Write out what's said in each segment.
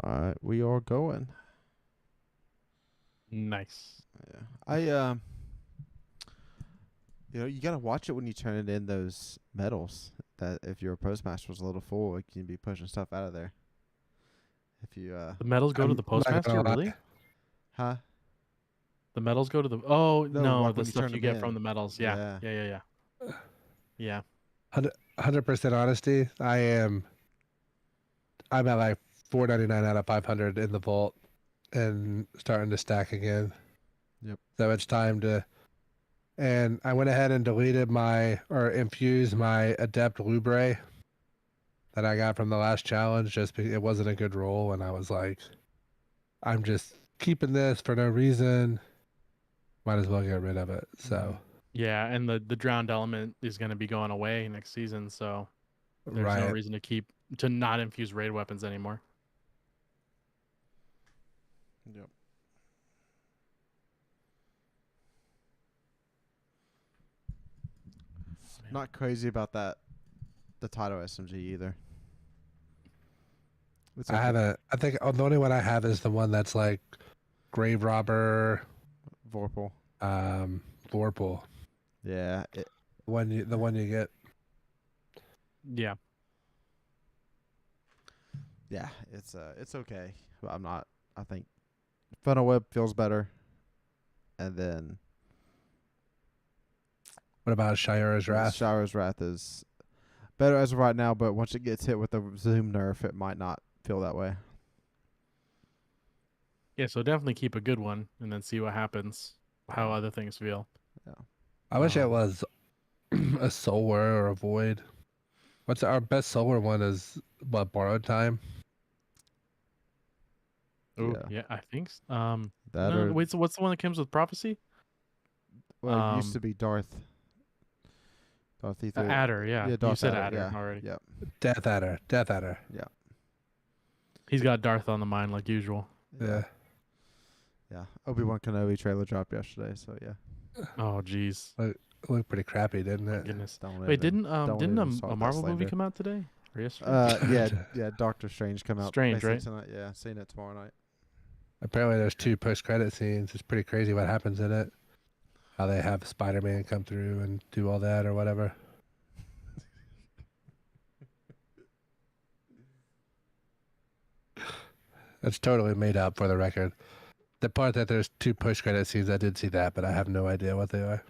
All right, we are going. Nice. Yeah. You gotta watch it when you turn it in those medals. That if your postmaster was a little full, you can be pushing stuff out of there. If you The medals go to I'm the not postmaster, gonna lie. really? huh? The medals go to the. Oh No, no, like the when you stuff turn you them get from in. the medals. Yeah, Yeah. yeah. 100% honesty. I'm at like 499 out of 500 in the vault, and starting to stack again. Yep. So it's time to. And I went ahead and deleted infused my Adept Lubre that I got from the last challenge, just because it wasn't a good roll, and I was like, I'm just keeping this for no reason. Might as well get rid of it. So Yeah, and the drowned element is going to be going away next season, so there's no right. reason to not infuse raid weapons anymore. Yep. Not crazy about that. The title SMG either. It's I okay. haven't. I think the only one I have is the one that's like Grave Robber, Vorpal. Vorpal. Yeah. The one you get. Yeah. Yeah. It's okay. But I'm not. I think Funnel Web feels better. And then What about Shira's Wrath? Shower's Wrath is better as of right now, but once it gets hit with the zoom nerf, it might not feel that way. Yeah, so definitely keep a good one and then see what happens, how other things feel. Yeah. I wish it was a Solar or a Void. What's our best Solar one is what, Borrowed Time? Oh, yeah, I think that no, or wait, so what's the one that comes with prophecy? well, it used to be Darth. Darth Ether. Adder, yeah. Yeah, Darth You said Adder, Adder already. Yep. Death Adder. Yeah. He's got Darth on the mind like usual. Yeah. Yeah. Obi-Wan Kenobi trailer dropped yesterday, so yeah. Oh, jeez. It looked pretty crappy, didn't it? Goodness. Don't Wait, even- didn't don't even a start that Marvel movie slander. come out today or yesterday? Yeah, Doctor Strange come out. Strange, right? Tonight. Yeah, seeing it tomorrow night. Apparently, there's 2 post-credit scenes. It's pretty crazy what happens in it. How they have Spider-Man come through and do all that or whatever. It's totally made up, for the record. The part that there's 2 post-credit scenes, I did see that, but I have no idea what they are.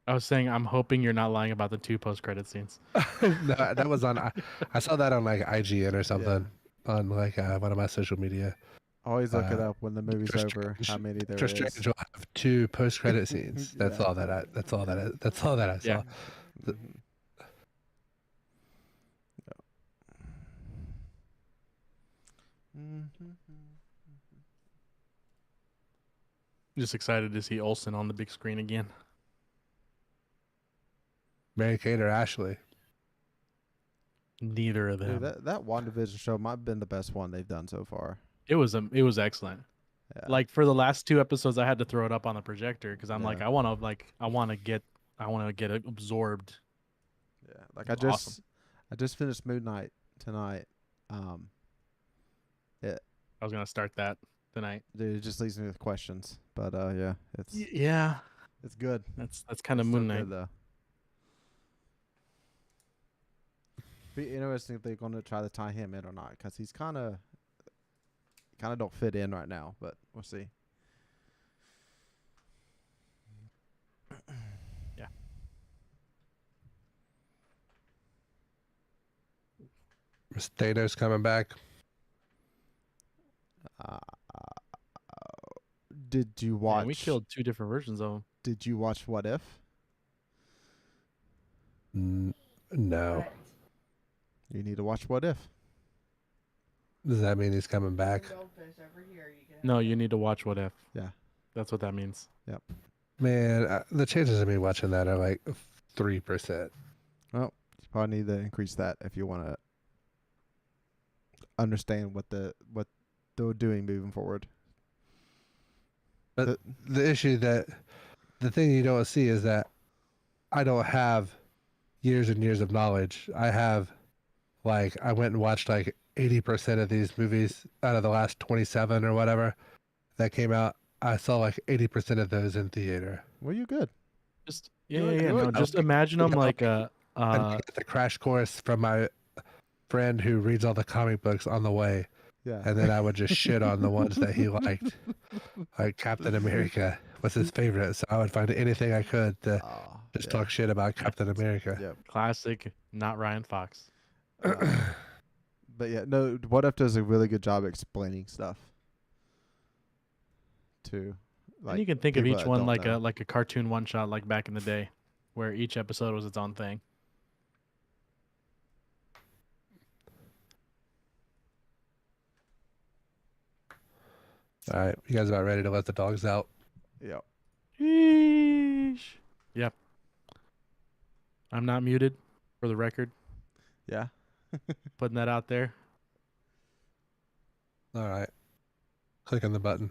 I was saying I'm hoping you're not lying about the 2 post-credit scenes. No, that was on. I saw that on like IGN or something on like one of my social media. Always look it up when the movie's Doctor over. Strange- How many there Doctor is? Strange will have 2 post-credit scenes. That's Yeah. all that I. That's all that I. That's all that I saw. Yeah. Mhm. Just excited to see Olsen on the big screen again. Mary Kate or Ashley? Neither of them. Dude, that WandaVision show might have been the best one they've done so far. It was excellent. Yeah. Like for the last 2 episodes, I had to throw it up on the projector because I'm like, Yeah. I want to get absorbed. Yeah, like It's I just finished Moon Knight tonight. I was gonna start that tonight. Dude, it just leaves me with questions. But yeah, Yeah, it's good. that's kind of It's still Moon Knight. good, though. Be interesting if they're going to try to tie him in or not, because he's kind of don't fit in right now. But we'll see. Yeah. Thanos coming back. Did you watch? Man, we killed 2 different versions of him. Did you watch What If? No. You need to watch What If. Does that mean he's coming back? No, you need to watch What If. Yeah. That's what that means. Yep. Man, the chances of me watching that are like 3%. Well, you probably need to increase that if you want to understand what they're doing moving forward. But the thing you don't see is that I don't have years and years of knowledge. I have, like, I went and watched like 80% of these movies out of the last 27 or whatever that came out. I saw like 80% of those in theater. Well, you're good. Just Good, no, good. just imagine them like And I get the crash course from my friend who reads all the comic books on the way. Yeah. And then I would just shit on the ones that he liked. Like Captain America was his favorite. So I would find anything I could to just talk shit about Captain America. Yep. classic, not Ryan Fox. But yeah, no. What If does a really good job explaining stuff. To, And you can think of people each that one don't like know. a cartoon one shot, like back in the day, where each episode was its own thing. All right. You guys about ready to let the dogs out? Yeah. Sheesh. Yep. I'm not muted, for the record. Yeah. Putting that out there. All right. Click on the button.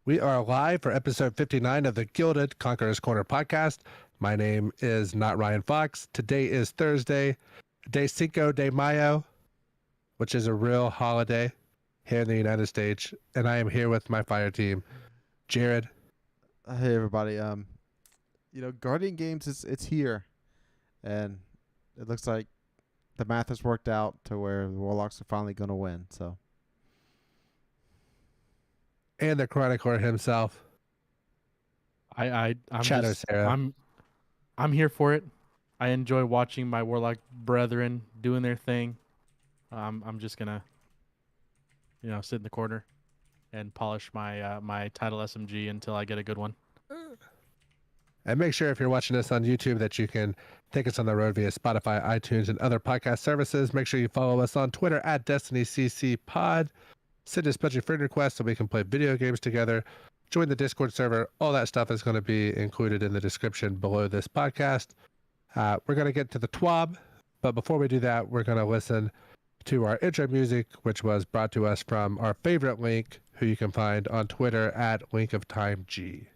We are live for episode 59 of the Gilded Conqueror's Corner podcast. My name is Not Ryan Fox. Today is Thursday, Day Cinco de Mayo, which is a real holiday here in the United States. And I am here with my fire team, Jared. Hey everybody. Guardian Games it's here, and it looks like the math has worked out to where the Warlocks are finally going to win. So. And the chronicler himself, I'm chadocero. I'm here for it. I enjoy watching my warlock brethren doing their thing. I'm just gonna, sit in the corner and polish my my title SMG until I get a good one. And make sure if you're watching this on YouTube that you can take us on the road via Spotify, iTunes, and other podcast services. Make sure you follow us on Twitter at DestinyCCPod. Send us a bunch of friend requests so we can play video games together. Join the Discord server. All that stuff is going to be included in the description below this podcast. We're going to get to the TWAB, but before we do that, we're going to listen to our intro music, which was brought to us from our favorite Link, who you can find on Twitter at LinkOfTimeG.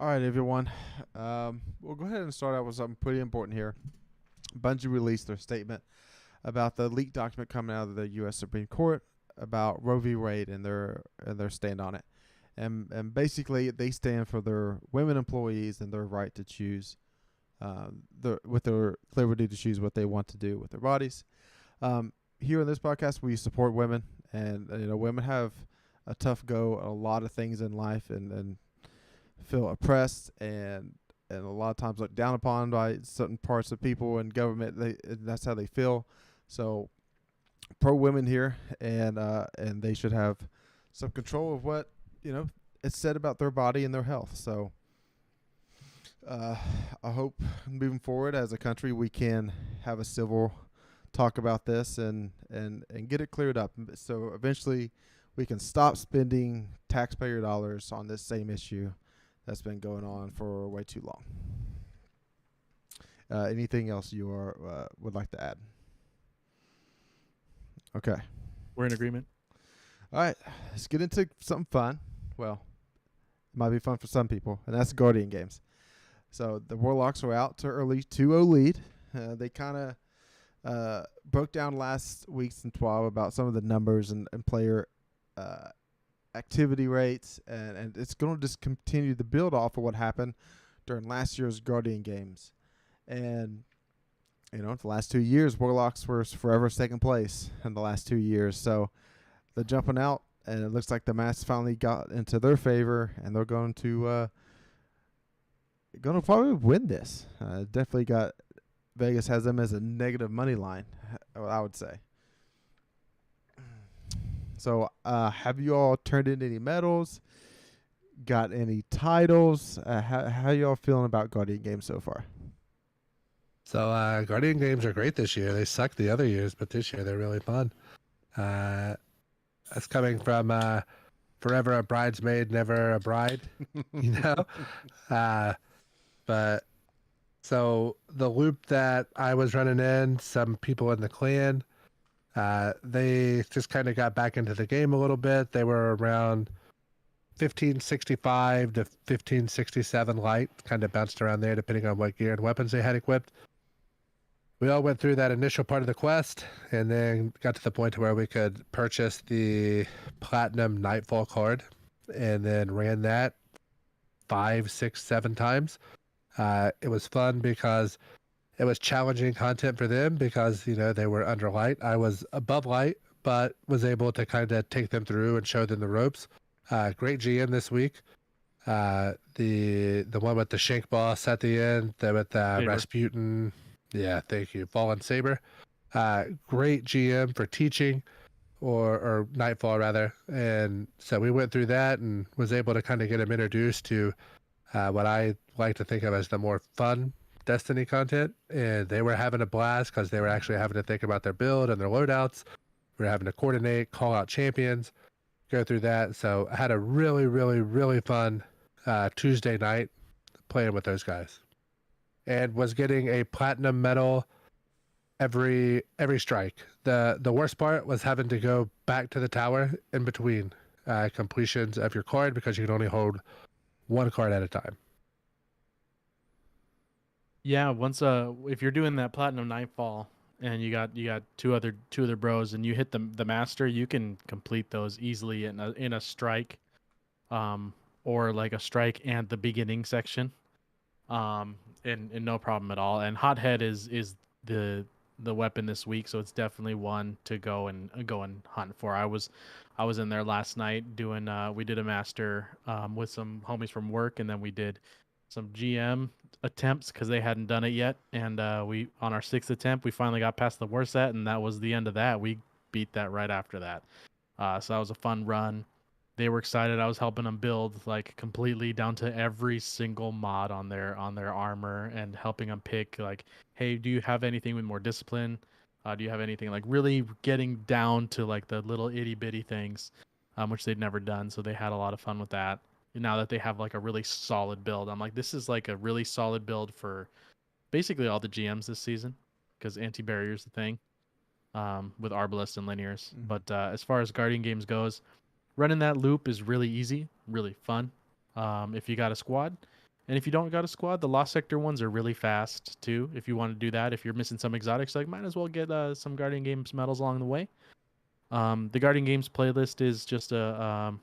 All right, everyone. We'll go ahead and start out with something pretty important here. Bungie released their statement about the leaked document coming out of the U.S. Supreme Court about Roe v. Wade and their stand on it, and basically they stand for their women employees and their right to choose, with their liberty to choose what they want to do with their bodies. Here on this podcast, we support women, and women have a tough go at a lot of things in life, and feel oppressed and a lot of times looked down upon by certain parts of people and government. That's how they feel. So pro women here, and they should have some control of what it's said about their body and their health. So I hope moving forward as a country we can have a civil talk about this and get it cleared up, so eventually we can stop spending taxpayer dollars on this same issue that's been going on for way too long. Anything else you would like to add? Okay. We're in agreement. All right. Let's get into something fun. Well, it might be fun for some people, and that's Guardian Games. So the Warlocks are out to early 2-0 lead. They kind of broke down last week's in TWAB about some of the numbers and player activity rates, and it's going to just continue to build off of what happened during last year's Guardian Games. And the last 2 years, Warlocks were forever second place in the last 2 years. So they're jumping out, and it looks like the math finally got into their favor, and they're going to probably win this. Definitely got Vegas has them as a negative money line, I would say. So, have you all turned in any medals? Got any titles? How y'all feeling about Guardian games so far? So Guardian games are great this year. They sucked the other years, but this year they're really fun. That's coming from forever a bridesmaid, never a bride, you know? But so the loop that I was running in, some people in the clan, they just kind of got back into the game a little bit. They were around 1565 to 1567 light, kind of bounced around there depending on what gear and weapons they had equipped. We all went through that initial part of the quest and then got to the point where we could purchase the platinum nightfall card and then ran that 5, 6, 7 times. It was fun because it was challenging content for them because, you know, they were under light. I was above light, but was able to kind of take them through and show them the ropes. Great GM this week. The one with the Shank boss at the end, with Rasputin. Yeah, thank you. Fallen Saber. Great GM for teaching, or Nightfall rather. And so we went through that and was able to kind of get him introduced to what I like to think of as the more fun Destiny content. And they were having a blast because they were actually having to think about their build and their loadouts. We were having to coordinate, call out champions, go through that. So I had a really, really, really fun Tuesday night playing with those guys. And was getting a platinum medal every strike. The worst part was having to go back to the tower in between completions of your card because you can only hold one card at a time. Yeah, once if you're doing that platinum nightfall and you got two other bros and you hit the master, you can complete those easily in a strike, or like a strike and the beginning section. And no problem at all. And Hothead is the weapon this week, so it's definitely one to go and hunt for. I was in there last night doing we did a master with some homies from work, and then we did some GM attempts because they hadn't done it yet. And we on our 6th attempt, we finally got past the worst set, and that was the end of that. We beat that right after that. So that was a fun run. They were excited. I was helping them build like completely down to every single mod on their armor and helping them pick like, hey, do you have anything with more discipline? Do you have anything like really getting down to like the little itty bitty things, which they'd never done. So they had a lot of fun with that. And now that they have like a really solid build, I'm like, this is like a really solid build for basically all the GMs this season because anti-barrier is the thing with Arbalest and Linears. Mhm. But as far as Guardian games goes, running that loop is really easy, really fun. If you got a squad, and if you don't got a squad, the Lost Sector ones are really fast too. If you want to do that, if you're missing some exotics, like might as well get some Guardian Games medals along the way. The Guardian Games playlist is just a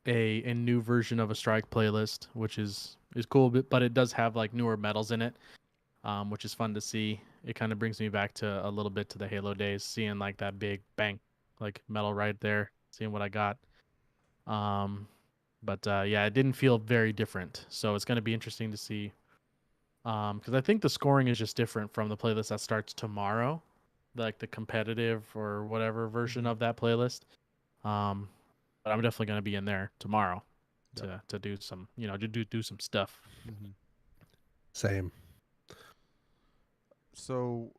new version of a Strike playlist, which is cool, but it does have like newer medals in it, which is fun to see. It kind of brings me back to a little bit to the Halo days, seeing like that big bang, like medal right there, seeing what I got. But yeah, it didn't feel very different. So it's going to be interesting to see. Because I think the scoring is just different from the playlist that starts tomorrow, like the competitive or whatever version of that playlist. But I'm definitely going to be in there tomorrow to do some, do some stuff. Mm-hmm. Same. So,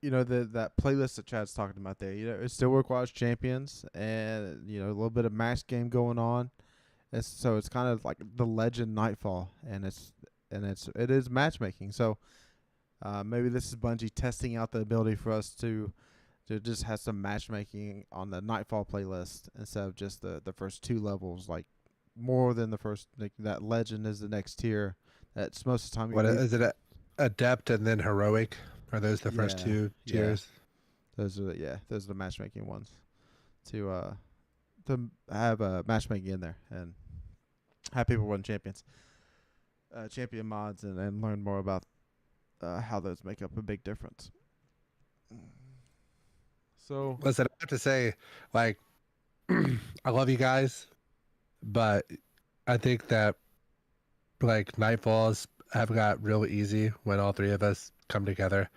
that playlist that Chad's talking about there, it still requires champions and, a little bit of max game going on. It's kind of like the Legend Nightfall, and it is matchmaking. So, maybe this is Bungie testing out the ability for us to just have some matchmaking on the Nightfall playlist instead of just the first 2 levels, like more than the first. Like that Legend is the next tier. That's most of the time. What is it? Adept and then Heroic? Are those the first 2 tiers? Yeah. Those are the matchmaking ones. To have matchmaking in there and have people run champions, champion mods, and learn more about how those make up a big difference. So listen, I have to say, like, I love you guys, but I think that like Nightfalls have got real easy when all 3 of us come together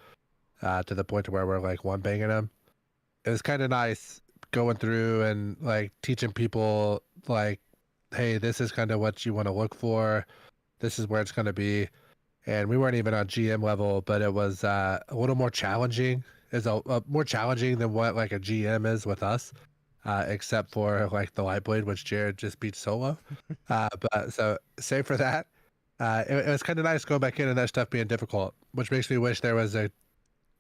to the point where we're like one banging them. It was kind of nice going through and like teaching people like, hey, this is kind of what you want to look for. This is where it's going to be. And we weren't even on GM level, but it was a little more challenging. It's more challenging than what like a GM is with us, except for like the Lightblade, which Jared just beat solo. But so save for that. It was kind of nice going back in and that stuff being difficult, which makes me wish there was a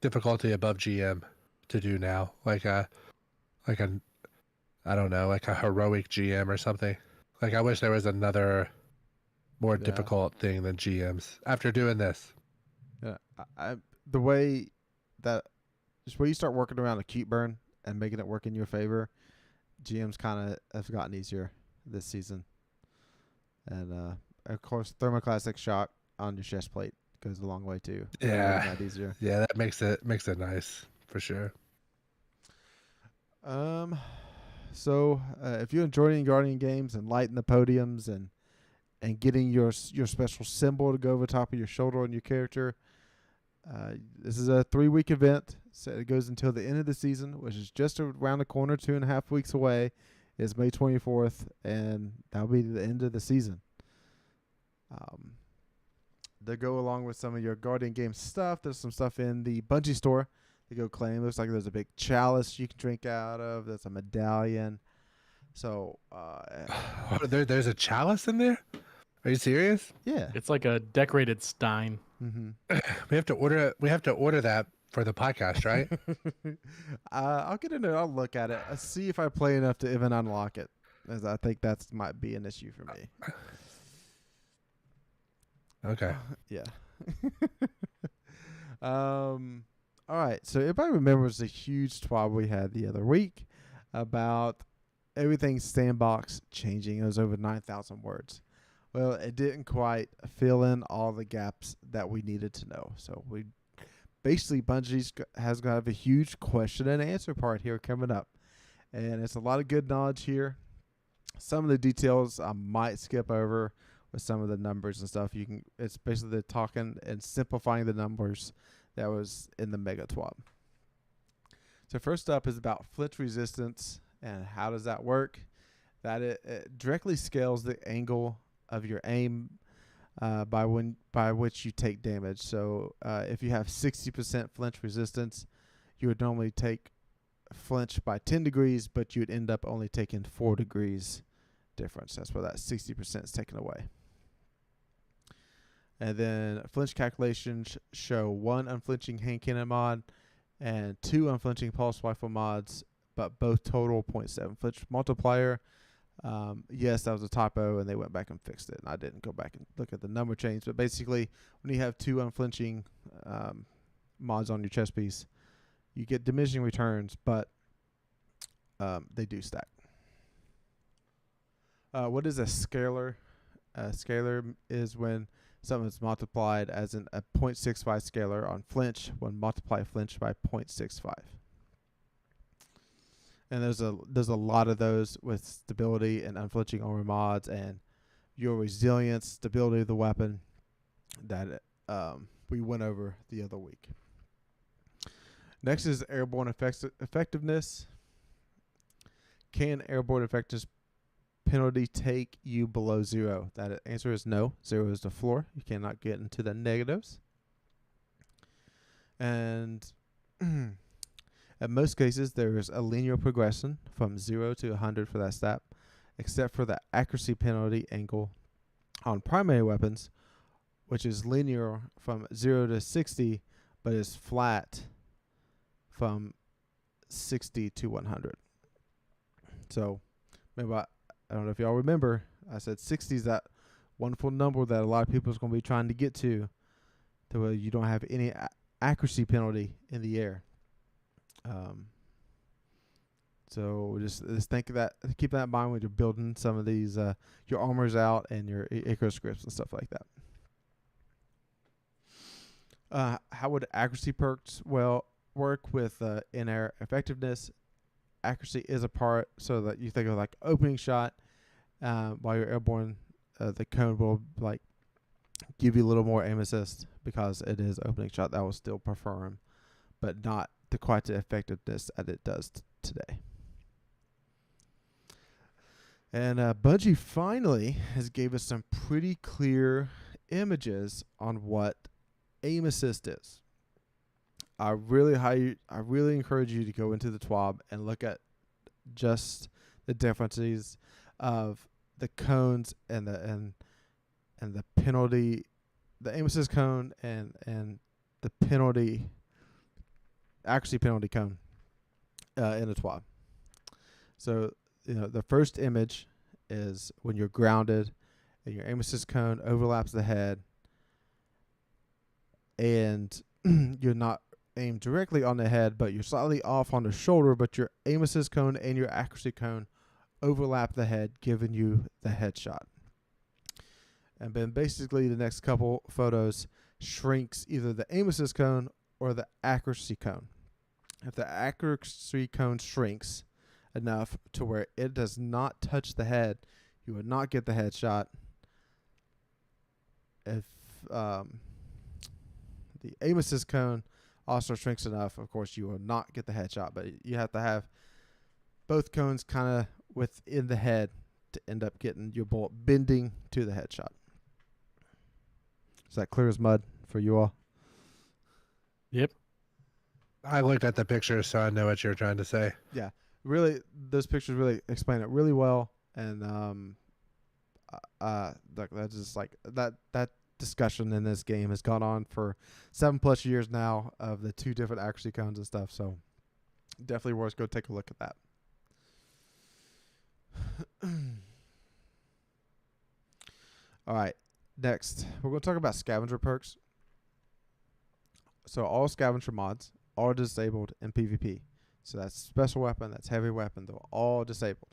difficulty above GM to do now, like a I don't know, like a heroic GM or something. Like I wish there was another more difficult thing than GMs after doing this. Yeah, the way that just where you start working around a keep burn and making it work in your favor, GMs kind of have gotten easier this season. And of course, thermoclastic shock on your chest plate goes a long way too. Yeah, that easier. Yeah, that makes it nice for sure. So if you're enjoying Guardian games and lighting the podiums and getting your special symbol to go over top of your shoulder on your character, this is a 3-week event. So it goes until the end of the season, which is just around the corner, 2.5 weeks away. It's May 24th, and that'll be the end of the season. They go along with some of your Guardian game stuff. There's some stuff in the Bungie store to go claim. Looks like there's a big chalice you can drink out of. There's a medallion. So there's a chalice in there? Are you serious? Yeah. It's like a decorated stein. Mm-hmm. We have to order that for the podcast, right? I'll get in there. I'll look at it. I'll see if I play enough to even unlock it, as I think that might be an issue for me. Okay. Yeah. All right. So everybody remembers the huge TWAB we had the other week about everything sandbox changing. It was over 9,000 words. Well, it didn't quite fill in all the gaps that we needed to know. So we basically Bungie has got to have a huge question and answer part here coming up, and it's a lot of good knowledge here. Some of the details I might skip over with some of the numbers and stuff. It's basically the talking and simplifying the numbers that was in the Mega TWAB. So first up is about flinch resistance and how does that work. That it directly scales the angle of your aim by which you take damage. So if you have 60% flinch resistance, you would normally take flinch by 10 degrees, but you would end up only taking 4 degrees difference. That's where that 60% is taken away. And then flinch calculations show 1 unflinching hand cannon mod and 2 unflinching pulse rifle mods, but both total 0.7 flinch multiplier. Yes, that was a typo, and they went back and fixed it. And I didn't go back and look at the number change, but basically, when you have 2 unflinching mods on your chest piece, you get diminishing returns, but they do stack. What is a scalar? A scalar is when something is multiplied as a 0.65 scalar on flinch when multiply flinch by 0.65. And there's a lot of those with stability and unflinching armor mods and your resilience, stability of the weapon that we went over the other week. Next is airborne effectiveness. Can airborne effectiveness penalty take you below 0? That answer is no. 0 is the floor. You cannot get into the negatives. And in most cases, there is a linear progression from 0 to 100 for that stat, except for the accuracy penalty angle on primary weapons, which is linear from 0 to 60, but is flat from 60 to 100. So, maybe I don't know if y'all remember, I said 60 is that wonderful number that a lot of people is going to be trying to get to where you don't have any accuracy penalty in the air. So just think of that, keep that in mind when you're building some of these your armors out and your Icarus scripts and stuff like that. How would accuracy perks work with in-air effectiveness? Accuracy is a part, so that you think of like opening shot while you're airborne. The cone will like give you a little more aim assist because it is opening shot. That will still perform, but not quite the effectiveness that it does today. And Bungie finally has gave us some pretty clear images on what aim assist is. I really encourage you to go into the TWAB and look at just the differences of the cones and the penalty, the aim assist cone and the penalty cone in the TWAB. So the first image is when you're grounded and your aim assist cone overlaps the head and you're not aimed directly on the head, but you're slightly off on the shoulder, but your aim assist cone and your accuracy cone overlap the head, giving you the headshot. And then basically the next couple photos shrinks either the aim assist cone or the accuracy cone. If the accuracy cone shrinks enough to where it does not touch the head, you will not get the headshot. If the aim assist cone also shrinks enough, of course, you will not get the headshot. But you have to have both cones kind of within the head to end up getting your bullet bending to the headshot. Is that clear as mud for you all? Yep. I looked at the picture, so I know what you're trying to say. Yeah, really, those pictures really explain it really well, and that's just like that discussion in this game has gone on for 7+ years now of the two different accuracy cones and stuff. So definitely worth go take a look at that. All right, next we're going to talk about scavenger perks. So all scavenger mods are disabled in PvP. So that's special weapon, that's heavy weapon, they're all disabled.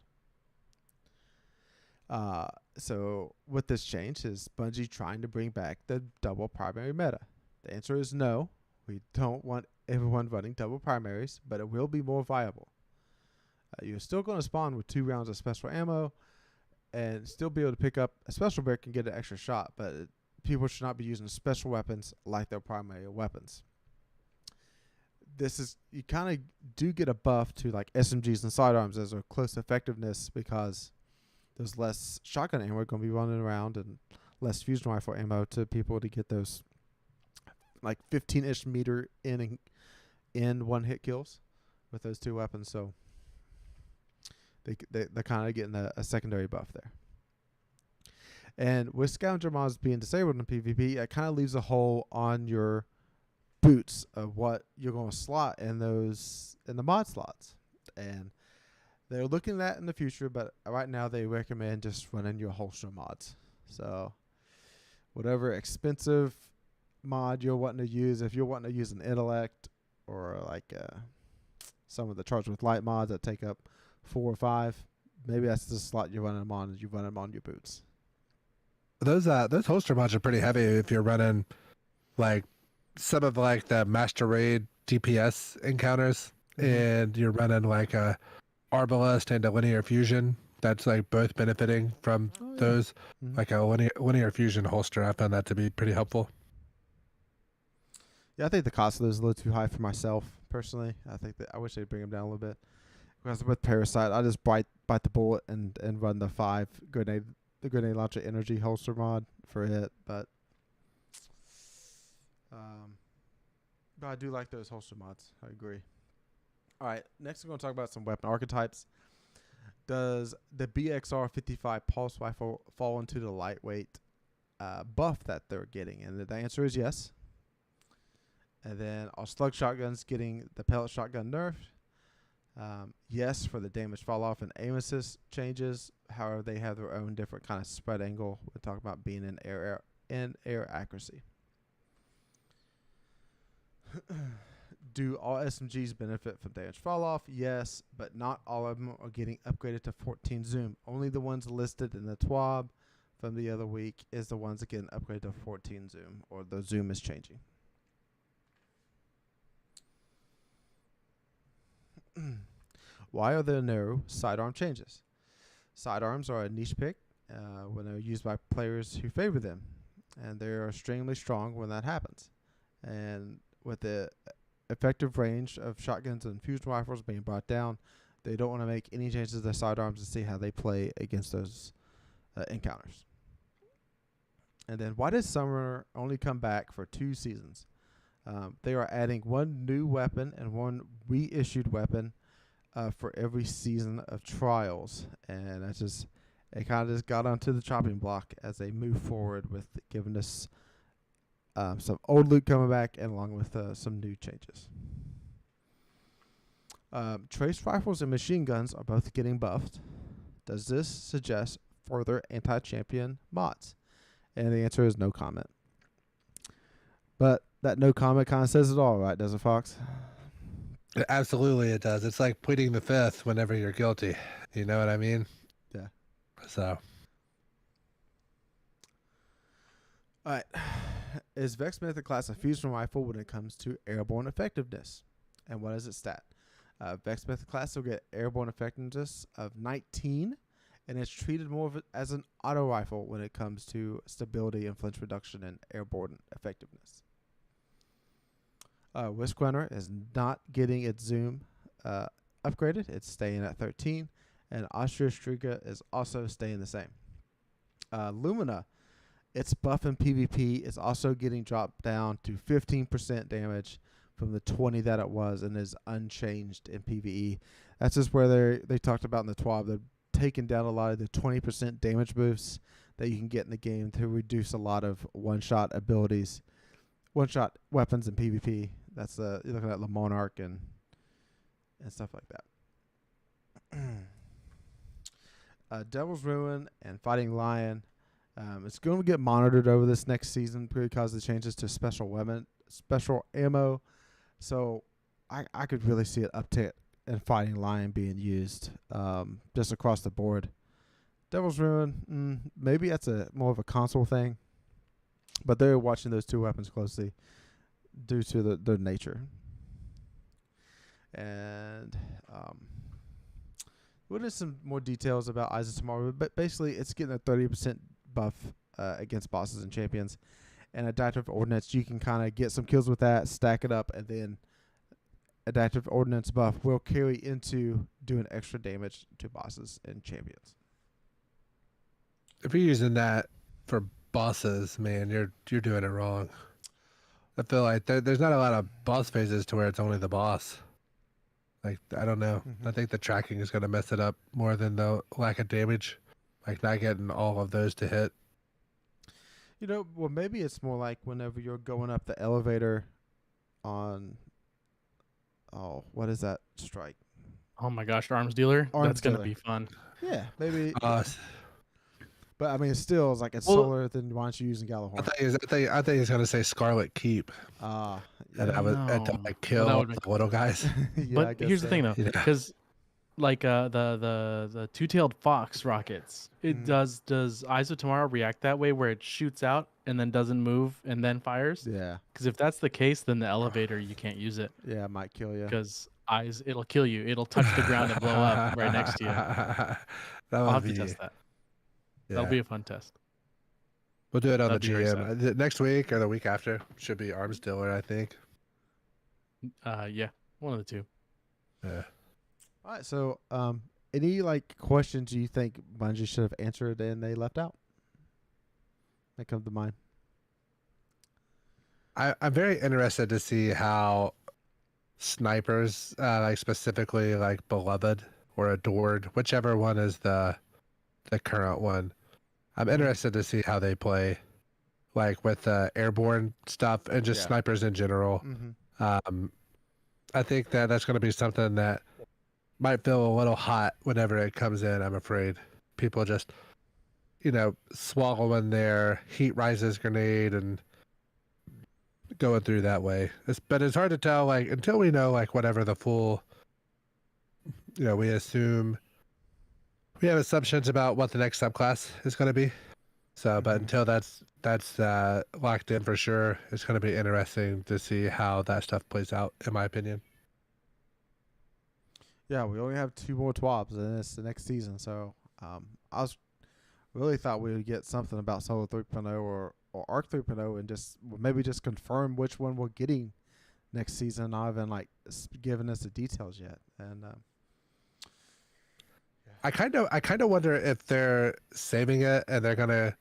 So with this change, is Bungie trying to bring back the double primary meta? The answer is no. We don't want everyone running double primaries, but it will be more viable. You're still going to spawn with 2 rounds of special ammo and still be able to pick up a special brick and get an extra shot, but people should not be using special weapons like their primary weapons. This is, you kind of do get a buff to like SMGs and sidearms as a close effectiveness because there's less shotgun ammo going to be running around and less fusion rifle ammo to people to get those like 15-ish meter in one hit kills with those 2 weapons. So they're kind of getting a secondary buff there. And with scavenger mods being disabled in PvP, it kind of leaves a hole on your boots of what you're going to slot in the mod slots. And they're looking at that in the future, but right now they recommend just running your holster mods. So whatever expensive mod you're wanting to use, if you're wanting to use an intellect or like some of the charged with light mods that take up 4 or 5, maybe that's the slot you're running them on, and you run them on your boots. Those holster mods are pretty heavy if you're running like some of like the Master Raid DPS encounters, and you're running like a Arbalest and a Linear Fusion. That's like both benefiting from those. Like a linear Fusion holster, I found that to be pretty helpful. Yeah, I think the cost of those is a little too high for myself personally. I think that I wish they'd bring them down a little bit. Because with Parasite, I just bite the bullet and run the 5 grenade launcher energy holster mod for it. But I do like those holster mods. I agree. All right, next we're going to talk about some weapon archetypes. Does the BXR 55 pulse rifle fall into the lightweight buff that they're getting? And the answer is yes. And then are slug shotguns getting the pellet shotgun nerfed? Yes, for the damage fall off and aim assist changes. However, they have their own different kind of spread angle. We're talking about being in air accuracy. Do all SMGs benefit from damage fall off? Yes, but not all of them are getting upgraded to 14 zoom. Only the ones listed in the TWAB from the other week is the ones that get upgraded to 14 zoom, or the zoom is changing. Why are there no sidearm changes? Sidearms are a niche pick when they're used by players who favor them, and they are extremely strong when that happens. And with the effective range of shotguns and fusion rifles being brought down, They don't want to make any changes to their sidearms to see how they play against those encounters. And then, why does Summoner only come back for 2 seasons? They are adding 1 new weapon and 1 reissued weapon for every season of trials, and that's just it. Kind of just got onto the chopping block as they move forward with giving us some old loot coming back, and along with some new changes. Trace rifles and machine guns are both getting buffed. Does this suggest further anti-champion mods? And the answer is no comment. But that no comment kind of says it all, right? Does it, Fox? Absolutely, it does. It's like pleading the fifth whenever you're guilty. You know what I mean? Yeah. So. All right. Is Vex Smith a class of fusion rifle when it comes to airborne effectiveness? And what is its stat? Vex Smith class will get airborne effectiveness of 19, and it's treated more of it as an auto rifle when it comes to stability and flinch reduction and airborne effectiveness. Wisp Runner is not getting its zoom upgraded. It's staying at 13, and Austria Striga is also staying the same. Lumina, its buff in PvP is also getting dropped down to 15% damage from the 20 that it was, and is unchanged in PvE. That's just where they talked about in the TWAB. They're taking down a lot of the 20% damage boosts that you can get in the game to reduce a lot of one-shot abilities, one-shot weapons in PvP. That's you're looking at the Monarch and stuff like that. Devil's Ruin and Fighting Lion. It's going to get monitored over this next season because of the changes to special ammo. So I could really see an uptick in Fighting Lion being used just across the board. Devil's Ruin, maybe that's more of a console thing, but they're watching those 2 weapons closely due to their nature. And what is some more details about Eyes of Tomorrow? But basically, it's getting a 30% buff against bosses and champions. And Adaptive Ordnance, you can kind of get some kills with that, stack it up, and then Adaptive Ordnance buff will carry into doing extra damage to bosses and champions. If you're using that for bosses, man, you're doing it wrong. I feel like there's not a lot of boss phases to where it's only the boss. Like, I don't know. I think the tracking is going to mess it up more than the lack of damage. Like, not getting all of those to hit. You know, well, maybe it's more like whenever you're going up the elevator on, what is that strike? Oh my gosh, Arms Dealer. Arms That's going to Dealer. be fun. Yeah, maybe. But I mean, it's still like it's slower than why don't you using Gallahorn? I thought he was going to say Scarlet Keep. Yeah. And I was to like kill all the little guys. Yeah, but here's the thing though, because like the two-tailed fox rockets, it does Eyes of Tomorrow react that way where it shoots out and then doesn't move and then fires? Yeah. Because if that's the case, then the elevator you can't use it. Yeah, it might kill you. Because it'll kill you. It'll touch the ground and blow up right next to you. I'll have to test that. Yeah. That'll be a fun test. We'll do it on the GM next week or the week after. Should be Arms Dealer, I think. Yeah, one of the 2. Yeah. All right. So, any questions you think Bungie should have answered and they left out that come to mind? I'm very interested to see how snipers, specifically Beloved or Adored, whichever one is the current one. I'm interested to see how they play, with airborne stuff and just snipers in general. I think that's going to be something that might feel a little hot whenever it comes in. I'm afraid people just, swallowing their heat rises grenade and going through that way. But it's hard to tell, until we know, whatever the full, we assume. We have assumptions about what the next subclass is going to be. So, but until that's locked in for sure, it's going to be interesting to see how that stuff plays out, in my opinion. Yeah, we only have 2 more TWABs, and it's the next season. So, I really thought we would get something about Solo 3.0 or Arc 3.0, and maybe just confirm which one we're getting next season. Not even giving us the details yet. And I kind of wonder if they're saving it and they're gonna,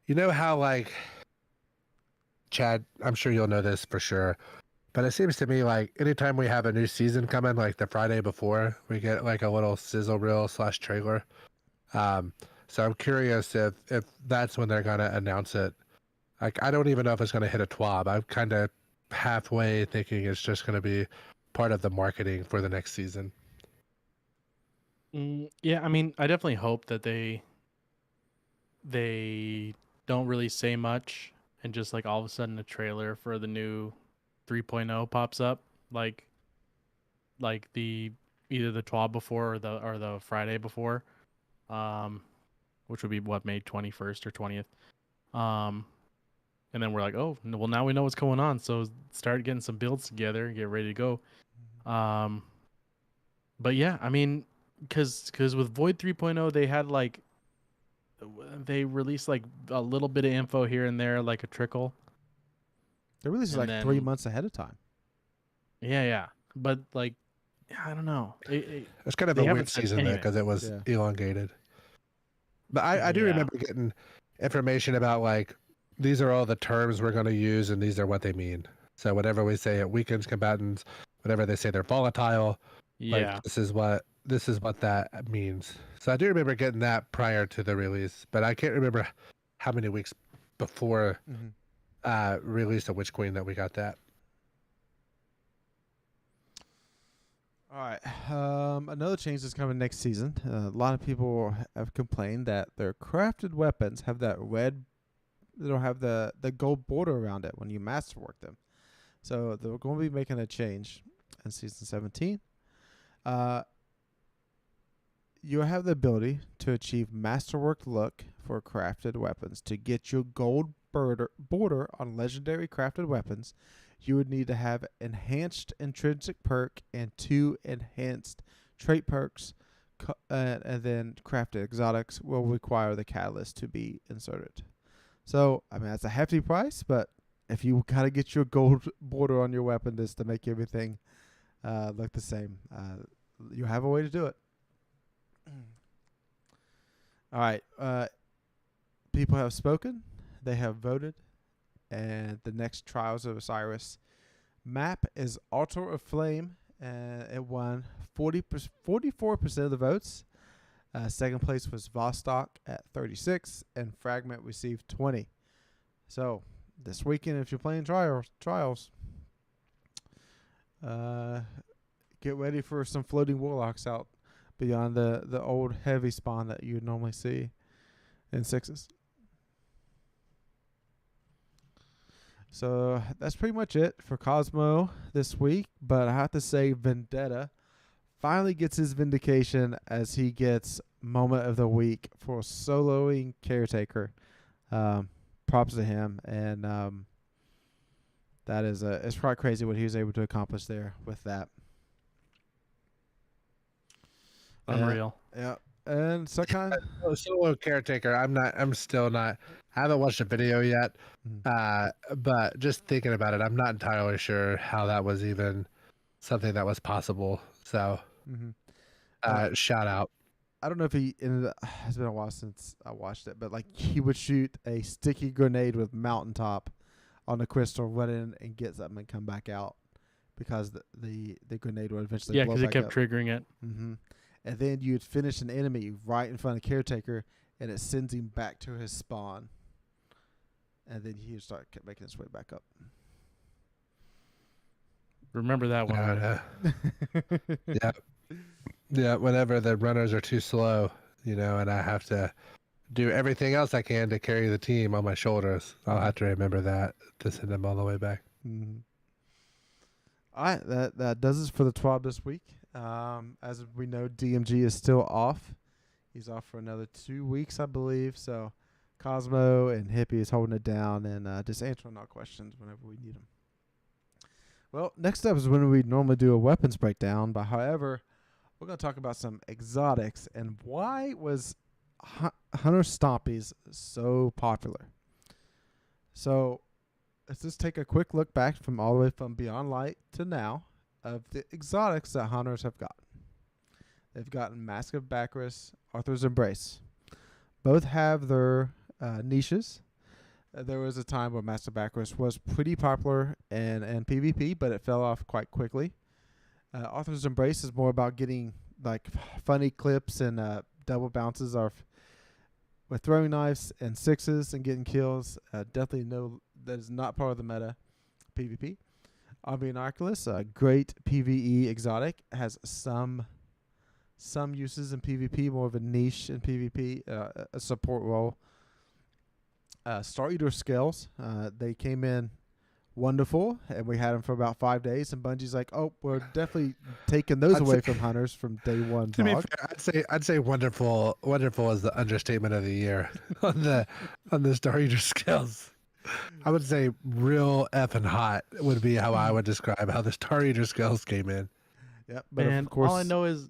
you know how like Chad, I'm sure you'll know this for sure, but it seems to me like anytime we have a new season coming, like the Friday before, we get like a little sizzle reel / trailer. Um, so I'm curious if that's when they're gonna announce it. Like I don't even know if it's gonna hit a TWAB. I'm kind of halfway thinking it's just gonna be part of the marketing for the next season. Yeah, I mean, I definitely hope that they don't really say much and just like all of a sudden a trailer for the new 3.0 pops up like the either the TWAB before or the Friday before, which would be what, May 21st or 20th. And then we're like, oh well, now we know what's going on, so start getting some builds together, get ready to go. But yeah, I mean, because with Void 3.0 they released like a little bit of info here and there, like a trickle. They released like 3 months ahead of time. Yeah. But like, I don't know. It's kind of a weird season there because it was elongated. But I do remember getting information about like, these are all the terms we're going to use and these are what they mean. So whatever we say it weakens combatants, whatever they say they're volatile, like this is what that means. So I do remember getting that prior to the release, but I can't remember how many weeks before release of Witch Queen that we got that. All right. Another change that's coming next season. A lot of people have complained that their crafted weapons have that red. They don't have the gold border around it when you masterwork them. So they're going to be making a change in season 17. You have the ability to achieve masterwork look for crafted weapons. To get your gold border on legendary crafted weapons, you would need to have enhanced intrinsic perk and 2 enhanced trait perks, and then crafted exotics will require the catalyst to be inserted. So, I mean, that's a hefty price, but if you gotta get your gold border on your weapon just to make everything look the same, you have a way to do it. All right. People have spoken. They have voted. And the next Trials of Osiris map is Altar of Flame. It won 44% of the votes. Second place was Vostok at 36, and Fragment received 20. So this weekend, if you're playing trials, get ready for some floating warlocks out beyond the old heavy spawn that you would normally see in 6s. So that's pretty much it for Cosmo this week. But I have to say, Vendetta finally gets his vindication as he gets moment of the week for soloing Caretaker. Props to him, and that is it's quite crazy what he was able to accomplish there with that. Unreal. Yeah. And second solo Caretaker, I'm still not, I haven't watched the video yet. But just thinking about it, I'm not entirely sure how that was even something that was possible. So shout out. I don't know if he ended up, it's been a while since I watched it, but like he would shoot a sticky grenade with mountaintop on the crystal, run in and get something and come back out because the grenade would eventually blow back up. Yeah, because it kept triggering it. And then you'd finish an enemy right in front of Caretaker, and it sends him back to his spawn. And then he would start making his way back up. Remember that one. Yeah, whenever the runners are too slow, and I have to do everything else I can to carry the team on my shoulders, I'll have to remember that to send them all the way back. All right, that does it for the TWAB this week. As we know, DMG is still off. He's off for another 2 weeks, I believe. So Cosmo and Hippie is holding it down and just answering our questions whenever we need them. Well, next up is when we normally do a weapons breakdown. But however, we're going to talk about some exotics and why was Hunter Stompies so popular. So let's just take a quick look back from all the way from Beyond Light to now of the exotics that hunters have got. They've gotten Mask of Bacchus, Arthur's Embrace. Both have their niches. There was a time where Mask of Bacchus was pretty popular in PvP, but it fell off quite quickly. Arthur's Embrace is more about getting like funny clips and double bounces with throwing knives and sixes and getting kills. Definitely that is not part of the meta PvP. Binoculus, a great PvE exotic, has some uses in PvP, more of a niche in PvP, a support role. Star Eater Scales, they came in wonderful, and we had them for about 5 days, and Bungie's like, oh, we're definitely taking those away from hunters from day one. To be fair, I'd say wonderful is the understatement of the year on the Star Eater Scales. I would say real effing hot would be how I would describe how the Star Eater Scales came in. Yep, but And of course, all I know is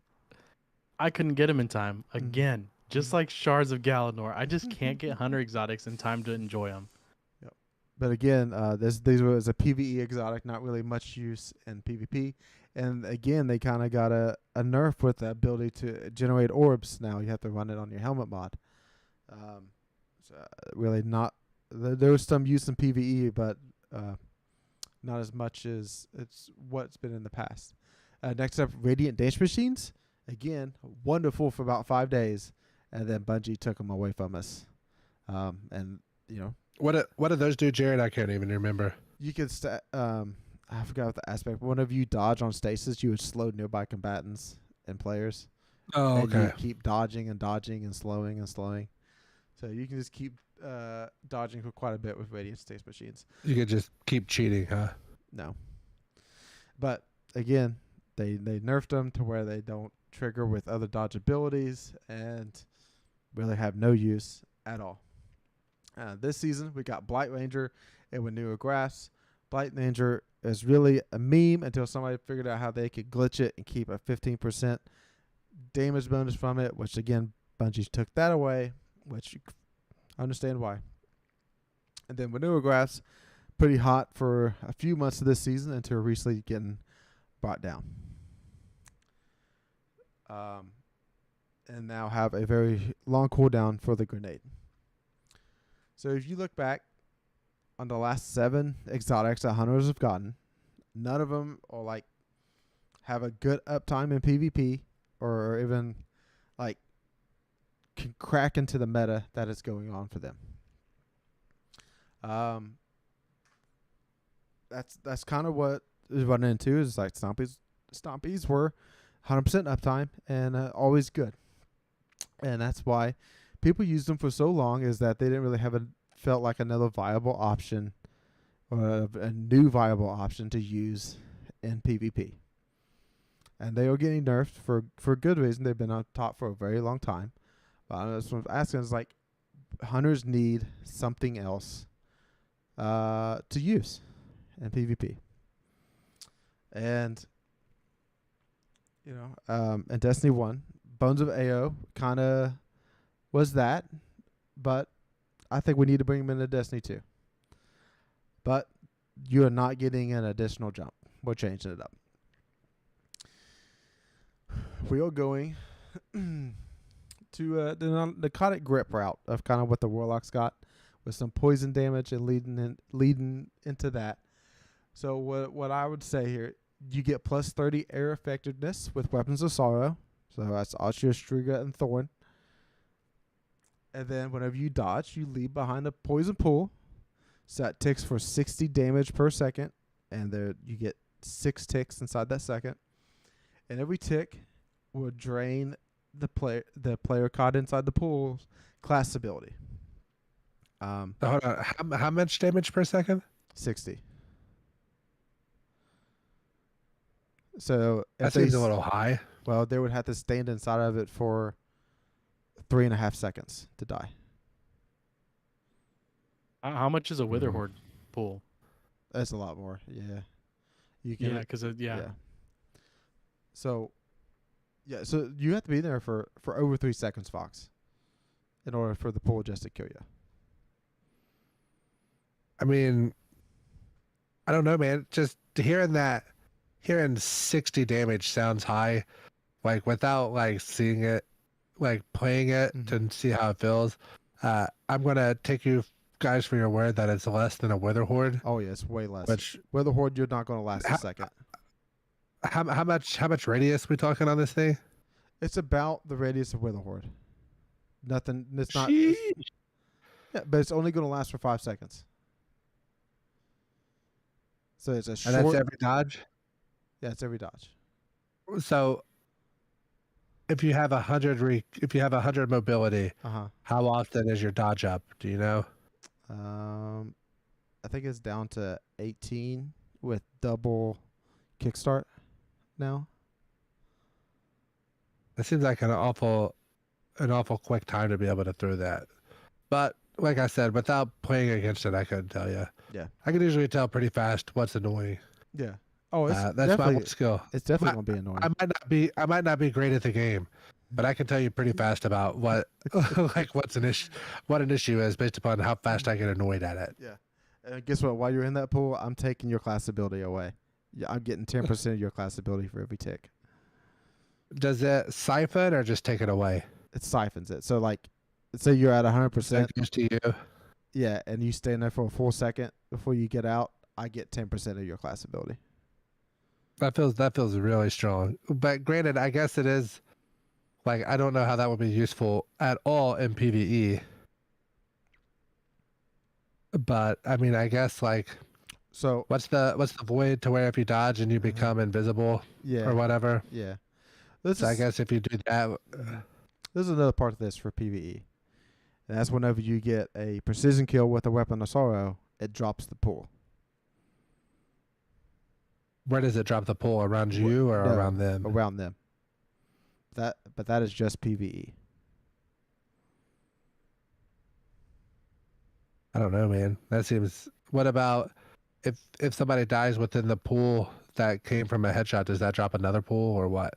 I couldn't get them in time. Again, just like Shards of Galanor, I just can't get hunter exotics in time to enjoy them. Yep. But again, these was a PvE exotic, not really much use in PvP. And again, they kind of got a nerf with the ability to generate orbs. Now you have to run it on your helmet mod. So really not. There was some use in PvE, but not as much as it's what's been in the past. Next up, Radiant Dance Machines. Again, wonderful for about 5 days, and then Bungie took them away from us. And you know, what did those do, Jared? I can't even remember. you could I forgot what the aspect. But whenever you dodge on stasis, you would slow nearby combatants and players. Oh, and okay. you keep dodging and dodging and slowing and slowing. So you can just keep dodging for quite a bit with Radiant Dance Machines. You could just keep cheating, huh? No. But again, they nerfed them to where they don't trigger with other dodge abilities and really have no use at all. This season, we got Blight Ranger and Manure Grass. Blight Ranger is really a meme until somebody figured out how they could glitch it and keep a 15% damage bonus from it, which again, Bungie took that away, which you understand why. And then Manure Grass, pretty hot for a few months of this season until recently getting brought down. And now have a very long cooldown for the grenade. So if you look back on the last 7 exotics that hunters have gotten, none of them are like have a good uptime in PvP or even like can crack into the meta that is going on for them. That's kind of what is running into is like Stompies were 100% uptime and always good. And that's why people used them for so long is that they didn't really felt like another viable option or a new viable option to use in PvP. And they are getting nerfed for good reason. They've been on top for a very long time. But that's what I'm asking is like hunters need something else to use in PvP. And you know, in Destiny 1, Bones of Eao kind of was that, but I think we need to bring him into Destiny 2. But you are not getting an additional jump. We're changing it up. We are going to the narcotic grip route of kind of what the Warlocks got with some poison damage and leading into that. So what I would say here, you get plus 30 air effectiveness with Weapons of Sorrow. So that's Archer, Striga, and Thorn. And then whenever you dodge, you leave behind a poison pool. So that ticks for 60 damage per second. And there you get 6 ticks inside that second. And every tick will drain the player caught inside the pool's class ability. Hold on. How much damage per second? 60. So that seems a little high. Well, they would have to stand inside of it for 3.5 seconds to die. How much is a Wither Horde pool? That's a lot more. Yeah. You can. Yeah, because yeah. So you have to be there for over 3 seconds, Fox, in order for the pool just to kill you. I mean, I don't know, man. Just hearing 60 damage sounds high, like without like seeing it, like playing it to see how it feels. I'm gonna take you guys for your word that it's less than a Wither Horde. Oh yeah, it's way less. Which Wither Horde, you're not going to last a second. how much radius we talking on this thing? It's about the radius of Wither Horde. Nothing. It's not. Sheesh. Yeah, but it's only going to last for 5 seconds. So it's a short. And that's every dodge. Yeah, it's every dodge. So if you have 100 mobility, how often is your dodge up? Do you know? I think it's down to 18 with double kickstart now. It seems like an awful quick time to be able to throw that. But like I said, without playing against it, I couldn't tell you. Yeah, I can usually tell pretty fast what's annoying. Yeah. Oh, it's that's my skill. It's definitely gonna be annoying. I might not be great at the game, but I can tell you pretty fast about what like what an issue is based upon how fast I get annoyed at it. Yeah. And guess what? While you're in that pool, I'm taking your class ability away. Yeah, I'm getting 10% of your class ability for every tick. Does it siphon or just take it away? It siphons it. So like, say you're at 100%. Just to you. Yeah, and you stay in there for a full second before you get out. I get 10% of your class ability. That feels really strong. But granted, I guess it is. Like, I don't know how that would be useful at all in PvE. But I mean, I guess like, so what's the void to where if you dodge and you become invisible, or whatever? Yeah. I guess if you do that, there's another part of this for PvE, and that's whenever you get a precision kill with a weapon of sorrow, it drops the pool. Where does it drop the pool? Around you or around them? Around them. But that is just PvE. I don't know, man. That seems. What about if somebody dies within the pool that came from a headshot? Does that drop another pool or what?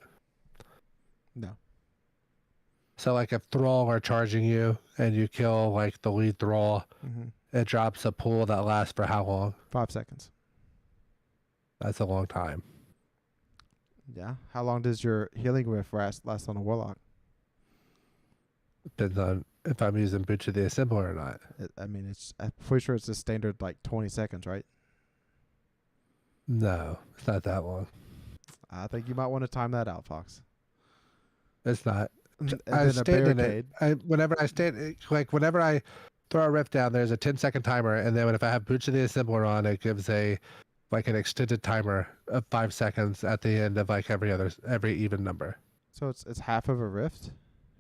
No. So like if Thrall are charging you and you kill like the lead Thrall, it drops a pool that lasts for how long? 5 seconds. That's a long time. Yeah. How long does your healing riff last on a Warlock? Depends on if I'm using Butcher the Assembler or not. I'm pretty sure it's a standard like 20 seconds, right? No, it's not that long. I think you might want to time that out, Fox. It's not. I stand in it. Whenever I throw a rift down, there's a 10-second timer, and then if I have Butcher the Assembler on, it gives an extended timer of 5 seconds at the end of like every even number. So it's half of a rift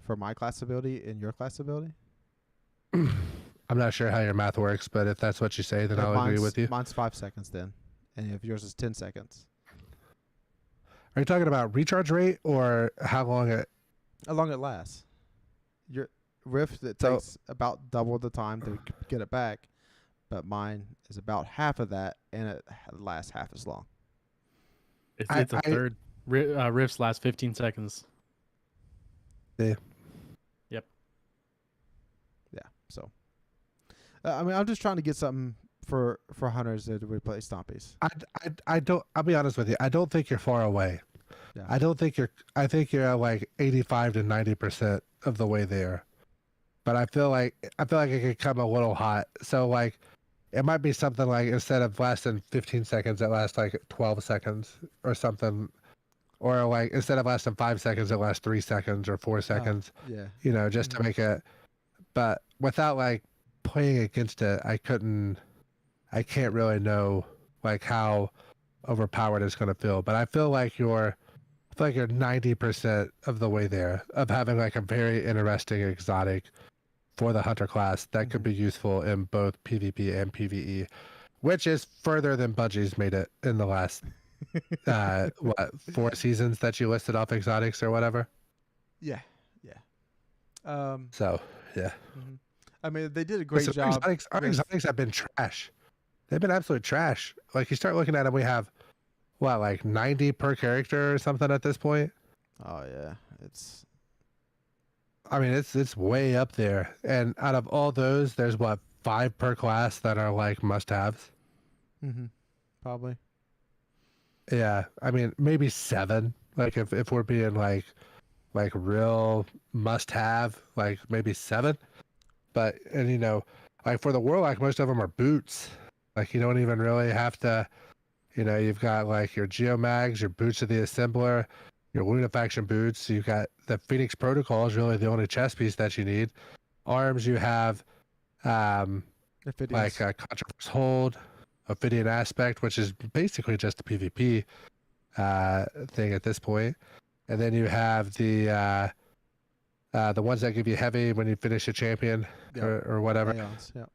for my class ability and your class ability? I'm not sure how your math works, but if that's what you say, then I'll agree with you. Mine's 5 seconds then, and if yours is 10 seconds. Are you talking about recharge rate or how long it lasts? Your rift, it takes about double the time to get it back, but mine is about half of that, and it lasts half as long. It's a third. Rifts last 15 seconds. Yeah. Yep. Yeah. So, I'm just trying to get something for hunters to replace stompies. I'll be honest with you. I don't think you're far away. Yeah. I think you're like 85 to 90% of the way there. But I feel like it could come a little hot. So like, it might be something like instead of lasting 15 seconds, it lasts like 12 seconds or something. Or like instead of lasting 5 seconds, it lasts 3 seconds or 4 seconds. Yeah. Just to make it. But without like playing against it, I can't really know like how overpowered it's going to feel. But I feel like you're 90% of the way there of having like a very interesting exotic for the hunter class that could be useful in both PvP and PvE, which is further than Bungie's made it in the last 4 seasons that you listed off exotics or whatever. Yeah. So yeah. I mean, they did a great job. Our exotics have been trash. They've been absolute trash. Like you start looking at them, we have like 90 per character or something at this point. Oh yeah, it's way up there. And out of all those, there's 5 per class that are like must-haves. Probably. Yeah, I mean maybe 7 Like if we're being like real must have, like maybe 7. But and like for the Warlock, most of them are boots. Like you don't even really have to. You've got like your Geomags, your boots of the Assembler, your Lunafaction boots. You've got the Phoenix Protocol is really the only chess piece that you need. Arms, you have like a Controverse Hold, Ophidian Aspect, which is basically just a PvP thing at this point. And then you have the ones that give you heavy when you finish a champion or whatever. Aeons, yeah.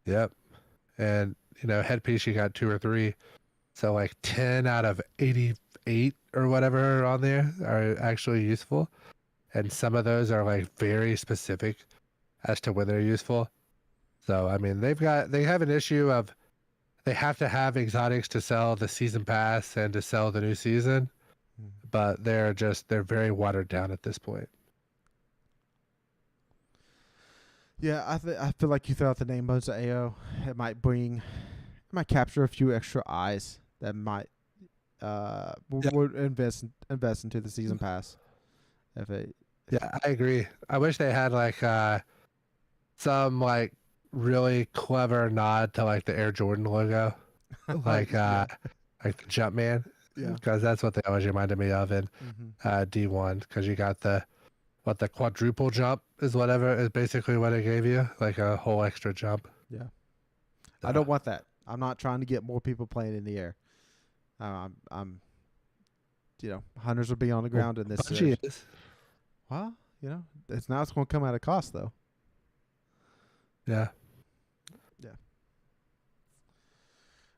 Yep. And headpiece you got 2 or 3. So like 10 out of 88 or whatever on there are actually useful. And some of those are like very specific as to when they're useful. So I mean they have an issue of they have to have exotics to sell the season pass and to sell the new season. But they're very watered down at this point. Yeah, I feel like you throw out the name Bones of Eao, it might capture a few extra eyes that might would invest into the season pass. Yeah, I agree. I wish they had like some like really clever nod to like the Air Jordan logo, like like the Jumpman. Yeah, because that's what they always reminded me of in D1. Because you got the quadruple jump is basically what it gave you, like a whole extra jump. Yeah, I don't want that. I'm not trying to get more people playing in the air. Hunters will be on the ground in this. Bungie is. Well, it's going to come at a cost though. Yeah. Yeah.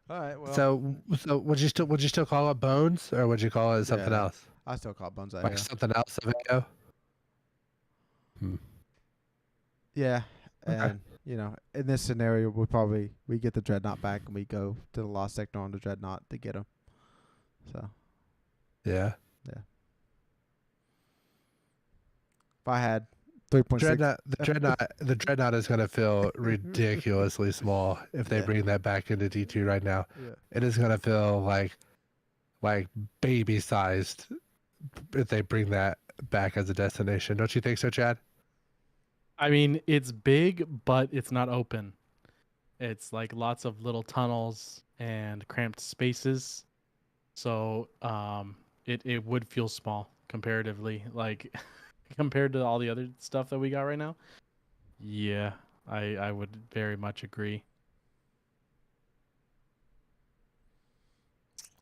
All right. Well. So would you still call it Bones, or would you call it something else? I still call it Bones. Like something else of Eao? Yeah, and in this scenario, we get the Dreadnought back and we go to the Lost Sector on the Dreadnought to get him. So. Yeah. Yeah. If I had 3.6, the Dreadnought is going to feel ridiculously small if they bring that back into D2 right now. Yeah. It is going to feel like baby sized if they bring that back as a destination. Don't you think so, Chad? I mean, it's big, but it's not open. It's like lots of little tunnels and cramped spaces. So it would feel small comparatively, like compared to all the other stuff that we got right now. Yeah, I would very much agree.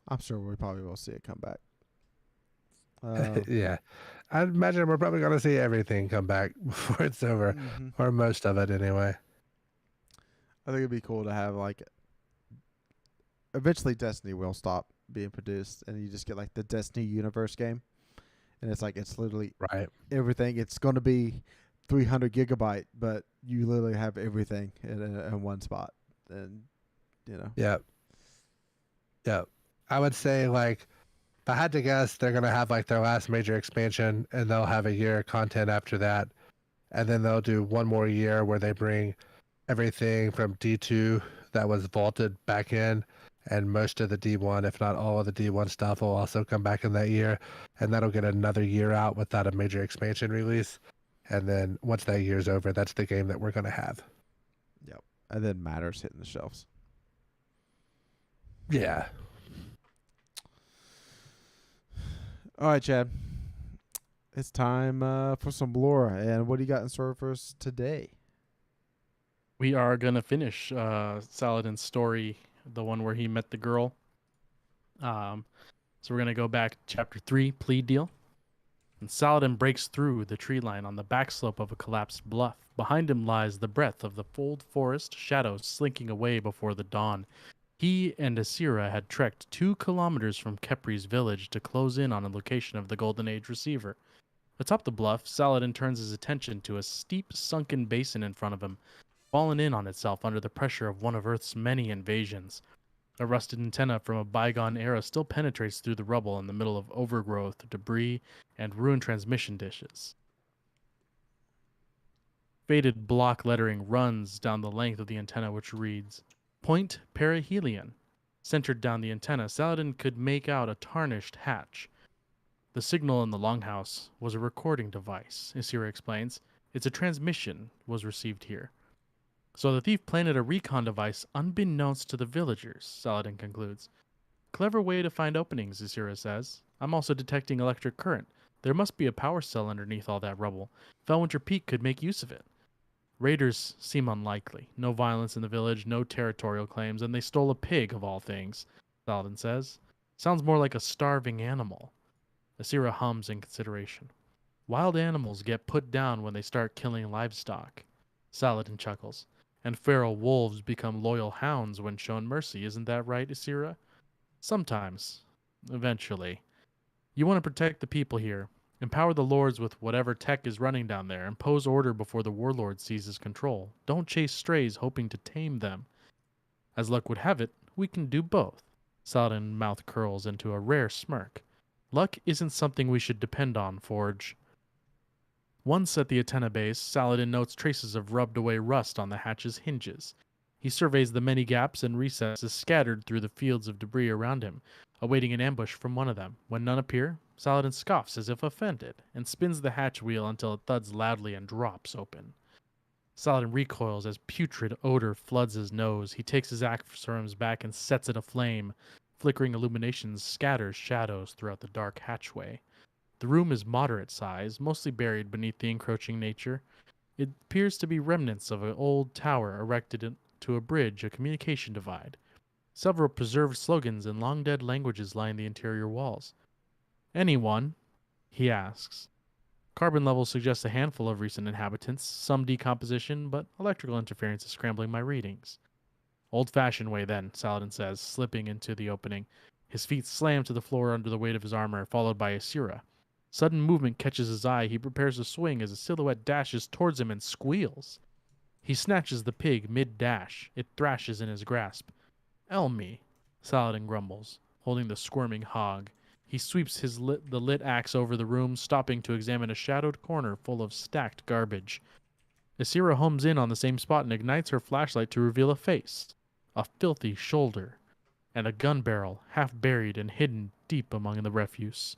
I'm sure we probably will see it come back. Yeah, I'd imagine we're probably going to see everything come back before it's over, or most of it anyway. I think it'd be cool to have eventually Destiny will stop being produced, and you just get like the Destiny universe game, and it's literally everything. It's going to be 300 gigabyte, but you literally have everything in one spot, and Yeah. I would say if I had to guess, they're going to have their last major expansion, and they'll have a year of content after that. And then they'll do one more year where they bring everything from D2 that was vaulted back in, and most of the D1, if not all of the D1 stuff, will also come back in that year. And that'll get another year out without a major expansion release. And then once that year's over, that's the game that we're going to have. Yep. And then Matters hitting the shelves. Yeah. All right, Chad. It's time for some lore. And what do you got in store for us today? We are going to finish Saladin's story, the one where he met the girl. So we're going to go back to Chapter 3, Plea Deal. And Saladin breaks through the tree line on the back slope of a collapsed bluff. Behind him lies the breadth of the full forest, shadows slinking away before the dawn. He and Asira had trekked 2 kilometers from Kepri's village to close in on a location of the Golden Age receiver. Atop the bluff, Saladin turns his attention to a steep, sunken basin in front of him, fallen in on itself under the pressure of one of Earth's many invasions. A rusted antenna from a bygone era still penetrates through the rubble in the middle of overgrowth, debris, and ruined transmission dishes. Faded block lettering runs down the length of the antenna, which reads, Point Perihelion. Centered down the antenna, Saladin could make out a tarnished hatch. The signal in the longhouse was a recording device, Isira explains. It's a transmission was received here. So the thief planted a recon device unbeknownst to the villagers, Saladin concludes. Clever way to find openings, Isira says. I'm also detecting electric current. There must be a power cell underneath all that rubble. Felwinter Peak could make use of it. Raiders seem unlikely. No violence in the village, no territorial claims, and they stole a pig of all things, Saladin says. Sounds more like a starving animal. Isira hums in consideration. Wild animals get put down when they start killing livestock. Saladin chuckles. And feral wolves become loyal hounds when shown mercy. Isn't that right, Isira? Sometimes. Eventually. You want to protect the people here. Empower the lords with whatever tech is running down there. Impose order before the warlord seizes control. Don't chase strays hoping to tame them. As luck would have it, we can do both. Saladin's mouth curls into a rare smirk. Luck isn't something we should depend on, Forge. Once at the antenna base, Saladin notes traces of rubbed-away rust on the hatch's hinges. He surveys the many gaps and recesses scattered through the fields of debris around him, awaiting an ambush from one of them. When none appear, Saladin scoffs as if offended, and spins the hatch wheel until it thuds loudly and drops open. Saladin recoils as putrid odor floods his nose. He takes his axe from his back and sets it aflame. Flickering illuminations scatters shadows throughout the dark hatchway. The room is moderate size, mostly buried beneath the encroaching nature. It appears to be remnants of an old tower erected to a bridge, a communication divide. Several preserved slogans in long-dead languages line the interior walls. Anyone? He asks. Carbon levels suggest a handful of recent inhabitants, some decomposition, but electrical interference is scrambling my readings. Old-fashioned way, then, Saladin says, slipping into the opening. His feet slam to the floor under the weight of his armor, followed by Isira. Sudden movement catches his eye. He prepares to swing as a silhouette dashes towards him and squeals. He snatches the pig mid-dash. It thrashes in his grasp. Elmi, Saladin grumbles, holding the squirming hog. He sweeps the lit axe over the room, stopping to examine a shadowed corner full of stacked garbage. Isira homes in on the same spot and ignites her flashlight to reveal a face, a filthy shoulder, and a gun barrel half buried and hidden deep among the refuse.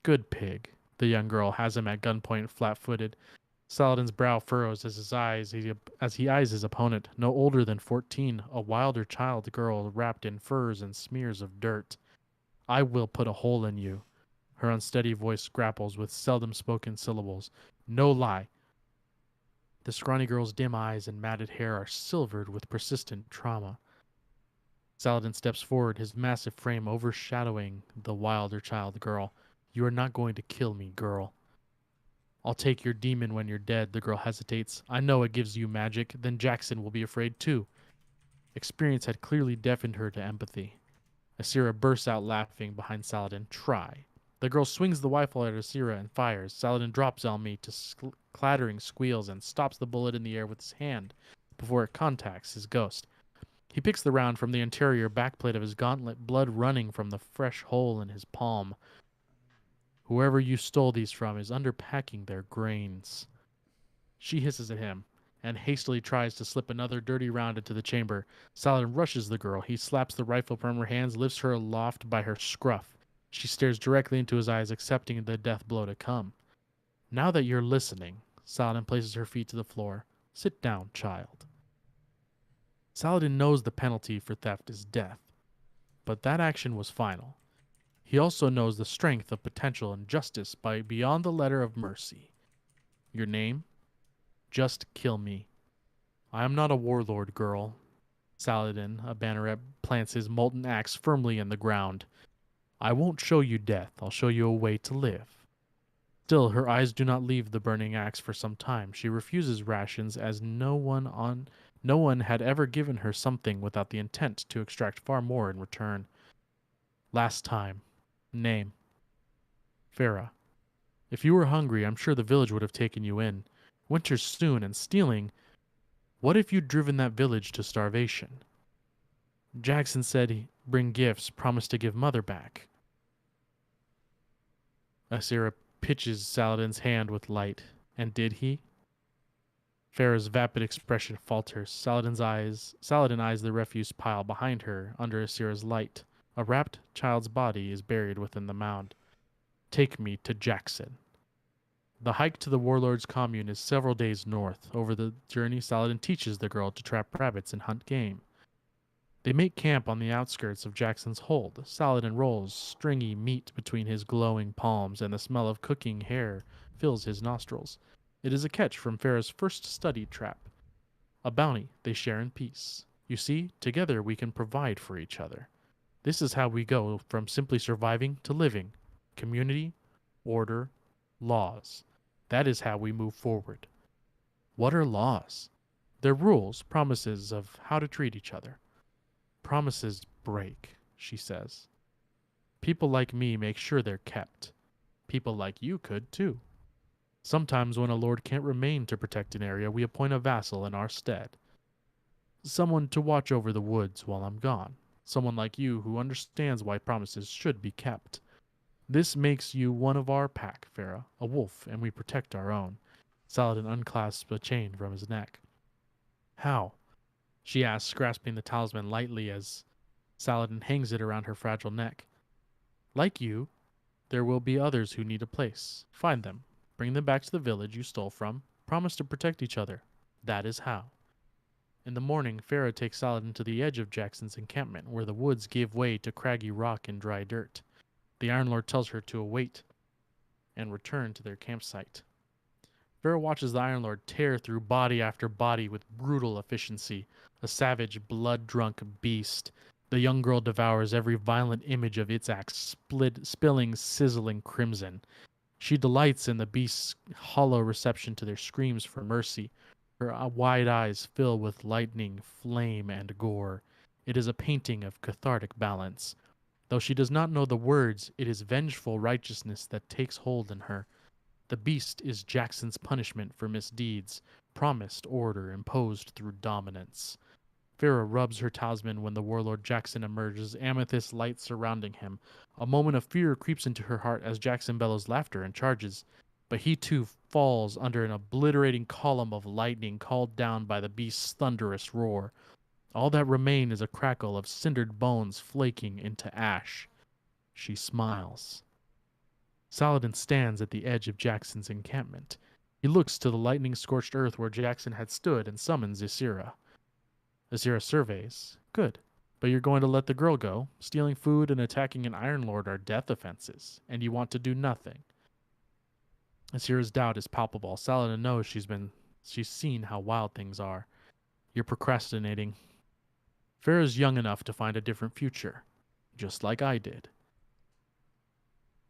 Good pig. The young girl has him at gunpoint, flat-footed. Saladin's brow furrows as he eyes his opponent, no older than 14, a wilder child girl wrapped in furs and smears of dirt. I will put a hole in you. Her unsteady voice grapples with seldom-spoken syllables. No lie. The scrawny girl's dim eyes and matted hair are silvered with persistent trauma. Saladin steps forward, his massive frame overshadowing the wilder child girl. You are not going to kill me, girl. I'll take your demon when you're dead, the girl hesitates. I know it gives you magic, then Jackson will be afraid too. Experience had clearly deafened her to empathy. Isira bursts out laughing behind Saladin. Try. The girl swings the rifle at Isira and fires. Saladin drops Elmi to clattering squeals and stops the bullet in the air with his hand before it contacts his ghost. He picks the round from the interior backplate of his gauntlet, blood running from the fresh hole in his palm. Whoever you stole these from is underpacking their grains. She hisses at him and hastily tries to slip another dirty round into the chamber. Saladin rushes the girl. He slaps the rifle from her hands, lifts her aloft by her scruff. She stares directly into his eyes, accepting the death blow to come. Now that you're listening, Saladin places her feet to the floor. Sit down, child. Saladin knows the penalty for theft is death, but that action was final. He also knows the strength of potential and justice beyond the letter of mercy. Your name? Just kill me. I am not a warlord, girl. Saladin, a banneret, plants his molten axe firmly in the ground. I won't show you death. I'll show you a way to live. Still, her eyes do not leave the burning axe for some time. She refuses rations as no one had ever given her something without the intent to extract far more in return. Last time. Name. Farah. If you were hungry, I'm sure the village would have taken you in. Winter's soon, and stealing. What if you'd driven that village to starvation? Jackson said he'd bring gifts, promised to give Mother back. Isira pitches Saladin's hand with light. And did he? Farah's vapid expression falters. Saladin eyes the refuse pile behind her under Isira's light. A wrapped child's body is buried within the mound. Take me to Jackson. The hike to the warlord's commune is several days north. Over the journey, Saladin teaches the girl to trap rabbits and hunt game. They make camp on the outskirts of Jackson's hold. Saladin rolls stringy meat between his glowing palms, and the smell of cooking hair fills his nostrils. It is a catch from Farah's first studied trap. A bounty they share in peace. You see, together we can provide for each other. This is how we go from simply surviving to living. Community, order, laws. That is how we move forward. What are laws? They're rules, promises of how to treat each other. Promises break, she says. People like me make sure they're kept. People like you could, too. Sometimes when a lord can't remain to protect an area, we appoint a vassal in our stead. Someone to watch over the woods while I'm gone. Someone like you who understands why promises should be kept. This makes you one of our pack, Farah, a wolf, and we protect our own. Saladin unclasps a chain from his neck. How? She asks, grasping the talisman lightly as Saladin hangs it around her fragile neck. Like you, there will be others who need a place. Find them. Bring them back to the village you stole from. Promise to protect each other. That is how. In the morning, Farah takes Saladin to the edge of Jackson's encampment, where the woods give way to craggy rock and dry dirt. The Iron Lord tells her to await and return to their campsite. Farah watches the Iron Lord tear through body after body with brutal efficiency, a savage, blood-drunk beast. The young girl devours every violent image of its axe, spilling sizzling crimson. She delights in the beast's hollow reception to their screams for mercy. Her wide eyes fill with lightning, flame, and gore. It is a painting of cathartic balance. Though she does not know the words, it is vengeful righteousness that takes hold in her. The beast is Jackson's punishment for misdeeds, promised order imposed through dominance. Farah rubs her talisman when the warlord Jackson emerges, amethyst light surrounding him. A moment of fear creeps into her heart as Jackson bellows laughter and charges, but he too falls under an obliterating column of lightning called down by the beast's thunderous roar. All that remain is a crackle of cindered bones flaking into ash. She smiles. Saladin stands at the edge of Jackson's encampment. He looks to the lightning-scorched earth where Jackson had stood and summons Ysira. Ysira surveys. Good. But you're going to let the girl go. Stealing food and attacking an Iron Lord are death offenses, and you want to do nothing. Ysira's doubt is palpable. Saladin knows she's seen how wild things are. You're procrastinating. Farah's young enough to find a different future, just like I did.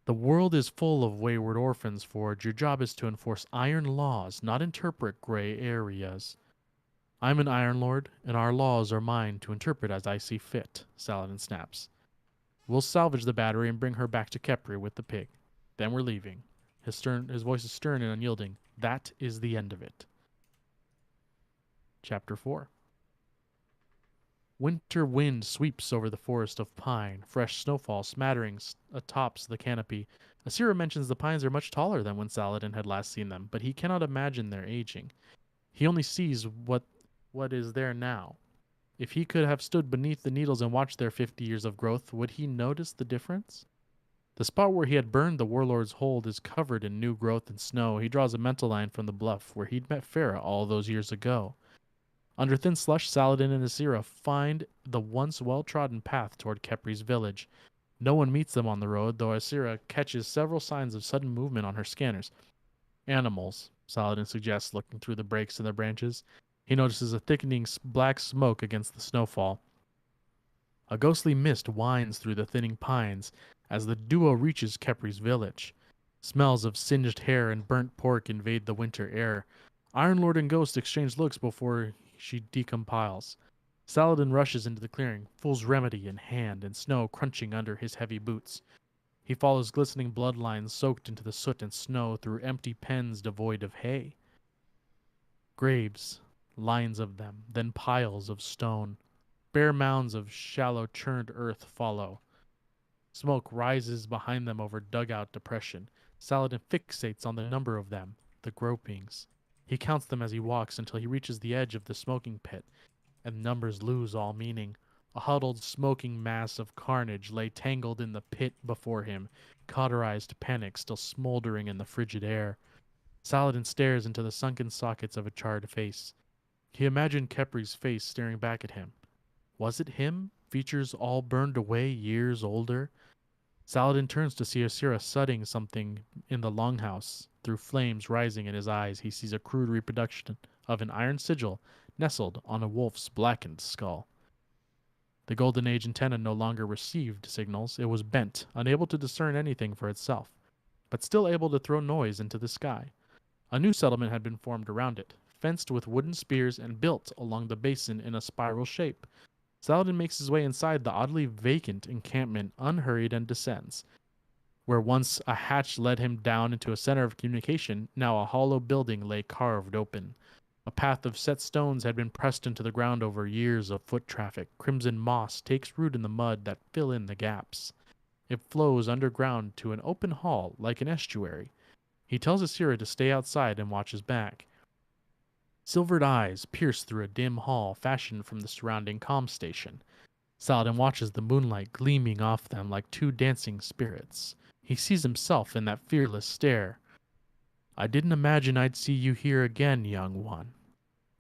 The world is full of wayward orphans, Forge. Your job is to enforce iron laws, not interpret gray areas. I'm an Iron Lord, and our laws are mine to interpret as I see fit, Saladin snaps. We'll salvage the battery and bring her back to Kepri with the pig. Then we're leaving. His voice is stern and unyielding. That is the end of it. Chapter 4. Winter wind sweeps over the forest of pine, fresh snowfall smattering atop the canopy. Ysira mentions the pines are much taller than when Saladin had last seen them, but he cannot imagine their aging. He only sees what is there now. If he could have stood beneath the needles and watched their 50 years of growth, would he notice the difference? The spot where he had burned the warlord's hold is covered in new growth and snow. He draws a mental line from the bluff where he'd met Farah all those years ago. Under thin slush, Saladin and Ysira find the once well-trodden path toward Kepri's village. No one meets them on the road, though Ysira catches several signs of sudden movement on her scanners. Animals, Saladin suggests, looking through the breaks in the branches. He notices a thickening black smoke against the snowfall. A ghostly mist winds through the thinning pines as the duo reaches Kepri's village. Smells of singed hair and burnt pork invade the winter air. Iron Lord and Ghost exchange looks before she decompiles. Saladin rushes into the clearing, fool's remedy in hand and snow crunching under his heavy boots. He follows glistening bloodlines soaked into the soot and snow through empty pens devoid of hay. Graves, lines of them, then piles of stone. Bare mounds of shallow churned earth follow. Smoke rises behind them over dugout depression. Saladin fixates on the number of them, the gropings. He counts them as he walks until he reaches the edge of the smoking pit, and numbers lose all meaning. A huddled, smoking mass of carnage lay tangled in the pit before him. cauterized panic still smoldering in the frigid air. Saladin stares into the sunken sockets of a charred face. He imagined Kepri's face staring back at him. Was it him? Features all burned away, years older? Saladin turns to see Asira sudding something in the longhouse. Through flames rising in his eyes, he sees a crude reproduction of an iron sigil nestled on a wolf's blackened skull. The Golden Age antenna no longer received signals. It was bent, unable to discern anything for itself, but still able to throw noise into the sky. A new settlement had been formed around it, fenced with wooden spears and built along the basin in a spiral shape. Saladin makes his way inside the oddly vacant encampment, unhurried, and descends. Where once a hatch led him down into a center of communication, now a hollow building lay carved open. A path of set stones had been pressed into the ground over years of foot traffic. Crimson moss takes root in the mud that fill in the gaps. It flows underground to an open hall like an estuary. He tells Asira to stay outside and watch his back. Silvered eyes pierce through a dim hall fashioned from the surrounding comm station. Saladin watches the moonlight gleaming off them like two dancing spirits. He sees himself in that fearless stare. I didn't imagine I'd see you here again, young one.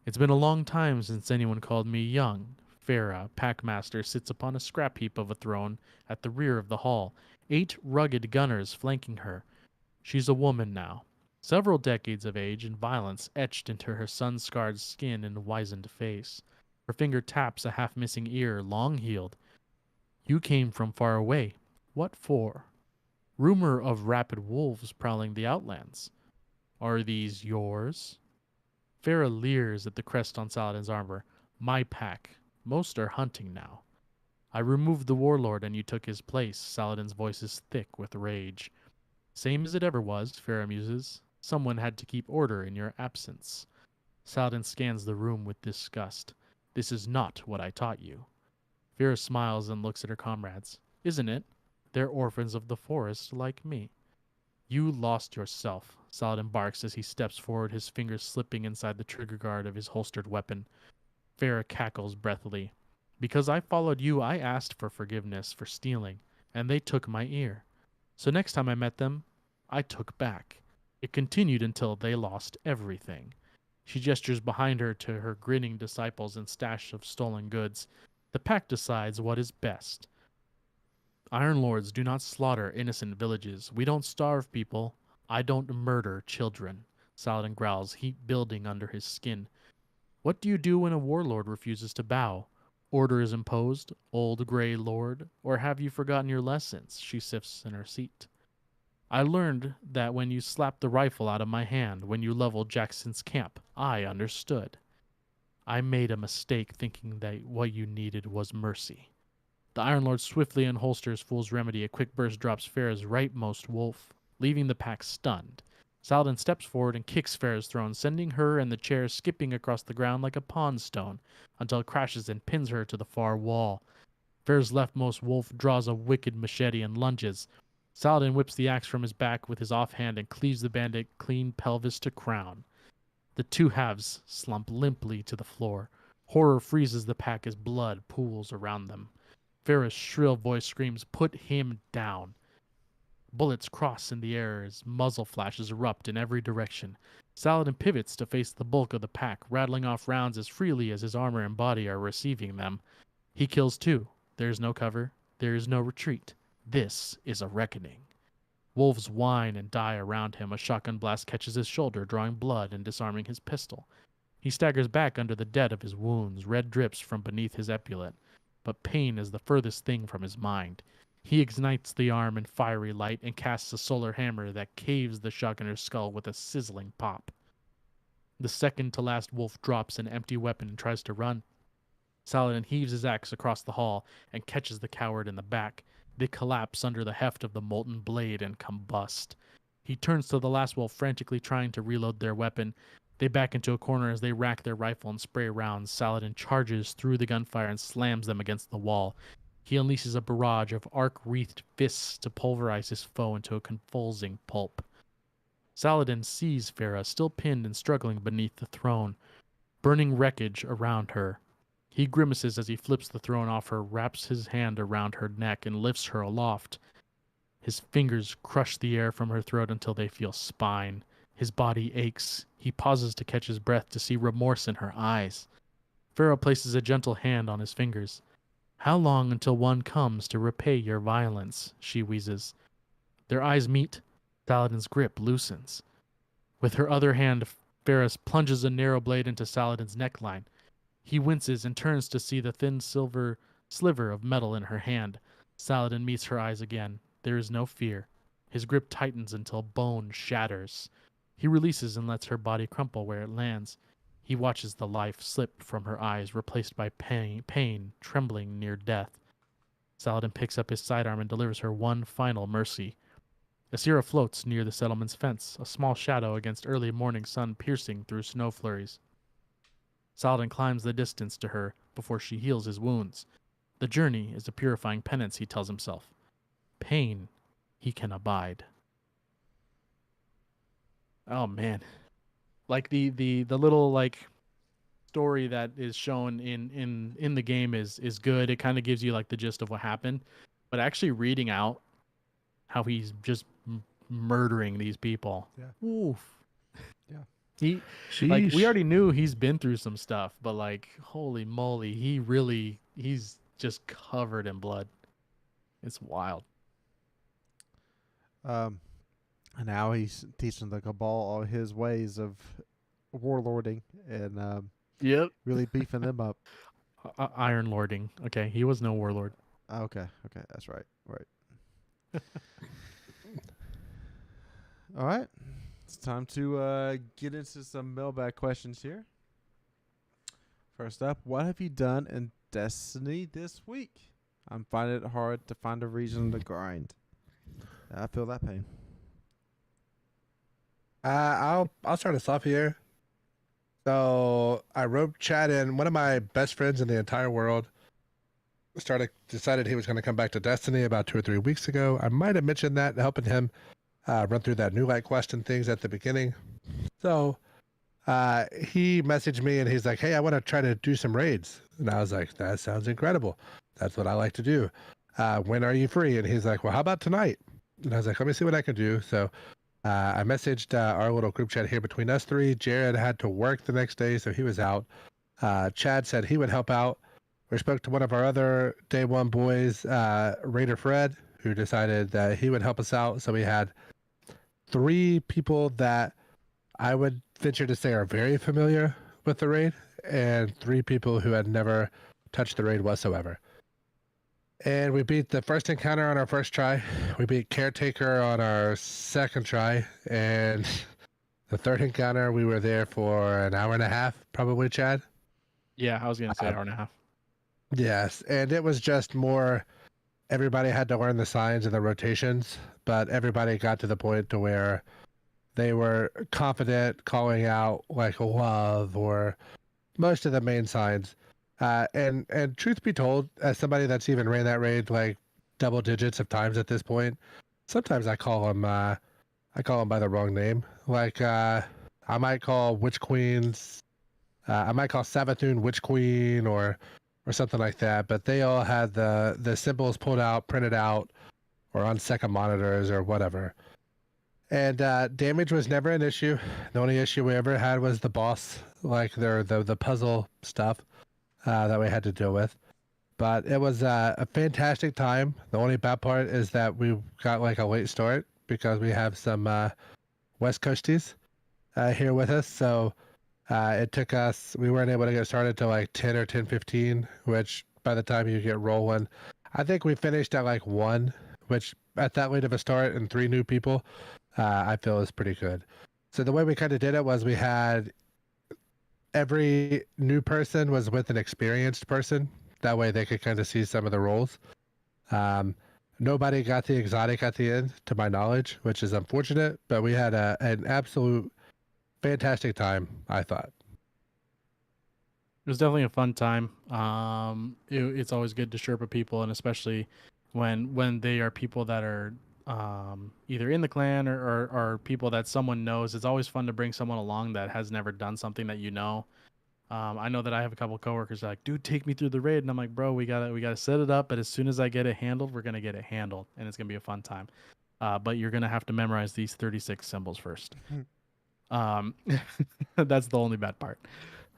It's been a long time since anyone called me young. Farah, packmaster, sits upon a scrap heap of a throne at the rear of the hall, 8 rugged gunners flanking her. She's a woman now, several decades of age and violence etched into her sun-scarred skin and wizened face. Her finger taps a half-missing ear, long-healed. You came from far away. What for? Rumor of rapid wolves prowling the outlands. Are these yours? Farah leers at the crest on Saladin's armor. My pack. Most are hunting now. I removed the warlord and you took his place. Saladin's voice is thick with rage. Same as it ever was, Farah muses. Someone had to keep order in your absence. Saladin scans the room with disgust. This is not what I taught you. Farah smiles and looks at her comrades. Isn't it? They're orphans of the forest like me. You lost yourself, Saladin barks as he steps forward, his fingers slipping inside the trigger guard of his holstered weapon. Farah cackles breathily. Because I followed you, I asked for forgiveness for stealing, and they took my ear. So next time I met them, I took back. It continued until they lost everything. She gestures behind her to her grinning disciples and stash of stolen goods. The pack decides what is best. Iron Lords do not slaughter innocent villages. We don't starve people. I don't murder children. Saladin growls, heat building under his skin. What do you do when a warlord refuses to bow? Order is imposed, old gray lord, or have you forgotten your lessons? She sifts in her seat. I learned that when you slapped the rifle out of my hand, when you leveled Jackson's camp, I understood. I made a mistake thinking that what you needed was mercy. The Iron Lord swiftly unholsters Fool's Remedy. A quick burst drops Farah's rightmost wolf, leaving the pack stunned. Saladin steps forward and kicks Farah's throne, sending her and the chair skipping across the ground like a pawn stone, until it crashes and pins her to the far wall. Farah's leftmost wolf draws a wicked machete and lunges. Saladin whips the axe from his back with his offhand and cleaves the bandit clean pelvis to crown. The two halves slump limply to the floor. Horror freezes the pack as blood pools around them. Farah's shrill voice screams, "Put him down." Bullets cross in the air as muzzle flashes erupt in every direction. Saladin pivots to face the bulk of the pack, rattling off rounds as freely as his armor and body are receiving them. He kills too. There is no cover. There is no retreat. This is a reckoning. Wolves whine and die around him. A shotgun blast catches his shoulder, drawing blood and disarming his pistol. He staggers back under the dead of his wounds. Red drips from beneath his epaulette. But pain is the furthest thing from his mind. He ignites the arm in fiery light and casts a solar hammer that caves the shotgunner's skull with a sizzling pop. The second-to-last wolf drops an empty weapon and tries to run. Saladin heaves his axe across the hall and catches the coward in the back. They collapse under the heft of the molten blade and combust. He turns to the last wolf, frantically trying to reload their weapon. They back into a corner as they rack their rifle and spray rounds. Saladin charges through the gunfire and slams them against the wall. He unleashes a barrage of arc-wreathed fists to pulverize his foe into a convulsing pulp. Saladin sees Farah still pinned and struggling beneath the throne, burning wreckage around her. He grimaces as he flips the throne off her, wraps his hand around her neck, and lifts her aloft. His fingers crush the air from her throat until they feel spine. His body aches. He pauses to catch his breath to see remorse in her eyes. Pharaoh places a gentle hand on his fingers. "How long until one comes to repay your violence?" she wheezes. Their eyes meet. Saladin's grip loosens. With her other hand, Ferris plunges a narrow blade into Saladin's neckline. He winces and turns to see the thin silver sliver of metal in her hand. Saladin meets her eyes again. There is no fear. His grip tightens until bone shatters. He releases and lets her body crumple where it lands. He watches the life slip from her eyes, replaced by pain, trembling near death. Saladin picks up his sidearm and delivers her one final mercy. Asira floats near the settlement's fence, a small shadow against early morning sun piercing through snow flurries. Saladin climbs the distance to her before she heals his wounds. The journey is a purifying penance, he tells himself. Pain he can abide. Oh man. Like the little like story that is shown in the game is good. It kind of gives you like the gist of what happened, but actually reading out how he's just murdering these people. Yeah. Oof. Yeah. Like we already knew he's been through some stuff, but like holy moly, he's just covered in blood. It's wild. And now he's teaching the Cabal all his ways of warlording and Yep. really beefing them up. Iron Lording. Okay, he was no warlord. Okay, that's right. All right, it's time to get into some mailbag questions here. First up, what have you done in Destiny this week? I'm finding it hard to find a reason to grind. I feel that pain. I'll start us off here. So I roped Chad in. One of my best friends in the entire world decided he was going to come back to Destiny about 2 or 3 weeks ago. I might have mentioned that, helping him run through that new light quest and things at the beginning. So he messaged me and he's like, "Hey, I want to try to do some raids." And I was like, "That sounds incredible. That's what I like to do. When are you free?" And he's like, "Well, how about tonight?" And I was like, "Let me see what I can do." So I messaged our little group chat here between us three. Jared had to work the next day, so he was out. Chad said he would help out. We spoke to one of our other day one boys, Raider Fred, who decided that he would help us out. So we had 3 people that I would venture to say are very familiar with the raid, and 3 people who had never touched the raid whatsoever. And we beat the first encounter on our first try. We beat Caretaker on our second try. And the third encounter, we were there for an hour and a half, probably, Chad? Yeah, I was going to say hour and a half. Yes. And it was just more, everybody had to learn the signs and the rotations, but everybody got to the point to where they were confident calling out like love or most of the main signs. And truth be told, as somebody that's even ran that raid like double digits of times at this point, sometimes I call them by the wrong name. Like I might call Witch Queens, I might call Savathun Witch Queen or something like that. But they all had the symbols pulled out, printed out, or on second monitors or whatever. And damage was never an issue. The only issue we ever had was the boss, like the puzzle stuff. That we had to deal with, but it was a fantastic time. The only bad part is that we got like a late start because we have some West Coasties here with us, so it took us, we weren't able to get started till like 10 or 10:15, which by the time you get rolling, I think we finished at like 1, which at that late of a start and 3 new people, I feel is pretty good. So the way we kind of did it was we had every new person was with an experienced person. That way they could kind of see some of the roles. Nobody got the exotic at the end, to my knowledge, which is unfortunate, but we had an absolute fantastic time, I thought. It was definitely a fun time. It's always good to Sherpa people, and especially when they are people that are either in the clan or people that someone knows. It's always fun to bring someone along that has never done something that you know. I know that I have a couple of coworkers that are like, "Dude, take me through the raid," and I'm like, "Bro, we gotta set it up, but as soon as I get it handled, we're gonna get it handled, and it's gonna be a fun time." but you're gonna have to memorize these 36 symbols first. That's the only bad part.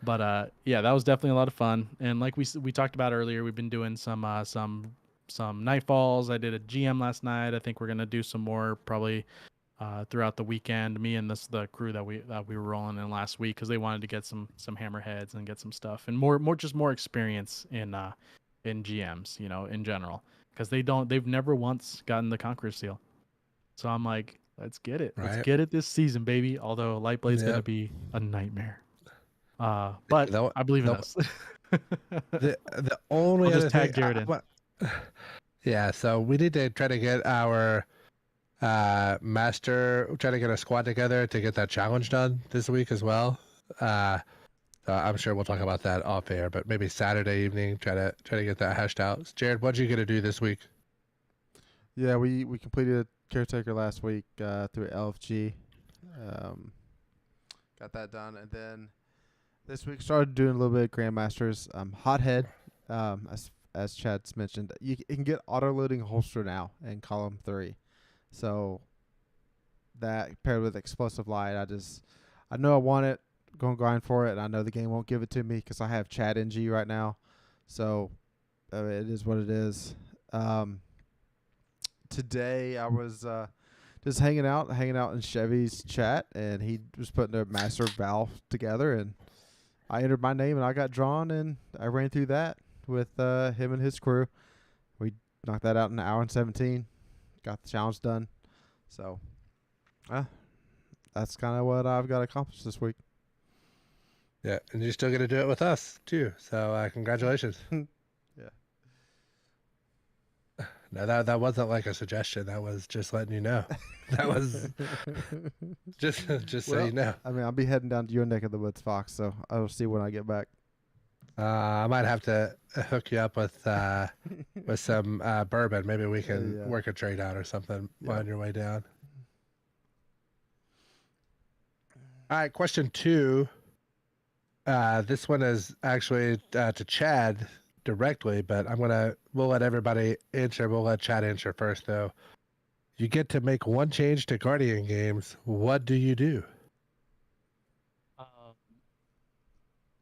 But yeah, that was definitely a lot of fun. And like we talked about earlier, we've been doing some nightfalls. I did a GM last night. I think we're gonna do some more probably throughout the weekend. Me and the crew that we were rolling in last week because they wanted to get some hammerheads and get some stuff and more experience in GMs, in general, because they've never once gotten the Conqueror seal. So I'm like, let's get it. Let's Right. get it this season, baby. Although Lightblade's gonna Yep. be a nightmare. But I believe in us. The only We'll other just tag thing, Jared in. yeah, so we need to try to get our master, try to get a squad together to get that challenge done this week as well. I'm sure we'll talk about that off air, but maybe Saturday evening, try to get that hashed out. Jared, what you gonna do this week? Yeah, we completed Caretaker last week through LFG. Got that done, and then this week started doing a little bit of Grandmasters. Hothead, as Chad's mentioned, you can get auto loading holster now in column 3. So that paired with explosive light, I know I want it. Going to grind for it, and I know the game won't give it to me because I have Chad NG right now. So it is what it is. Today I was just hanging out in Chevy's chat, and he was putting a master valve together, and I entered my name and I got drawn, and I ran through that with him and his crew. We knocked that out in an hour and 17. Got the challenge done. So that's kind of what I've got accomplished this week. Yeah, and you're still gonna do it with us too. So congratulations. Yeah. No, that wasn't like a suggestion. That was just letting you know. That was just so you know. I mean, I'll be heading down to your neck of the woods, Fox. So I'll see when I get back. I might have to hook you up with some bourbon. Maybe we can work a trade out or something on your way down. All right, question 2. This one is actually to Chad directly, but we'll let everybody answer. We'll let Chad answer first, though. You get to make one change to Guardian games. What do you do?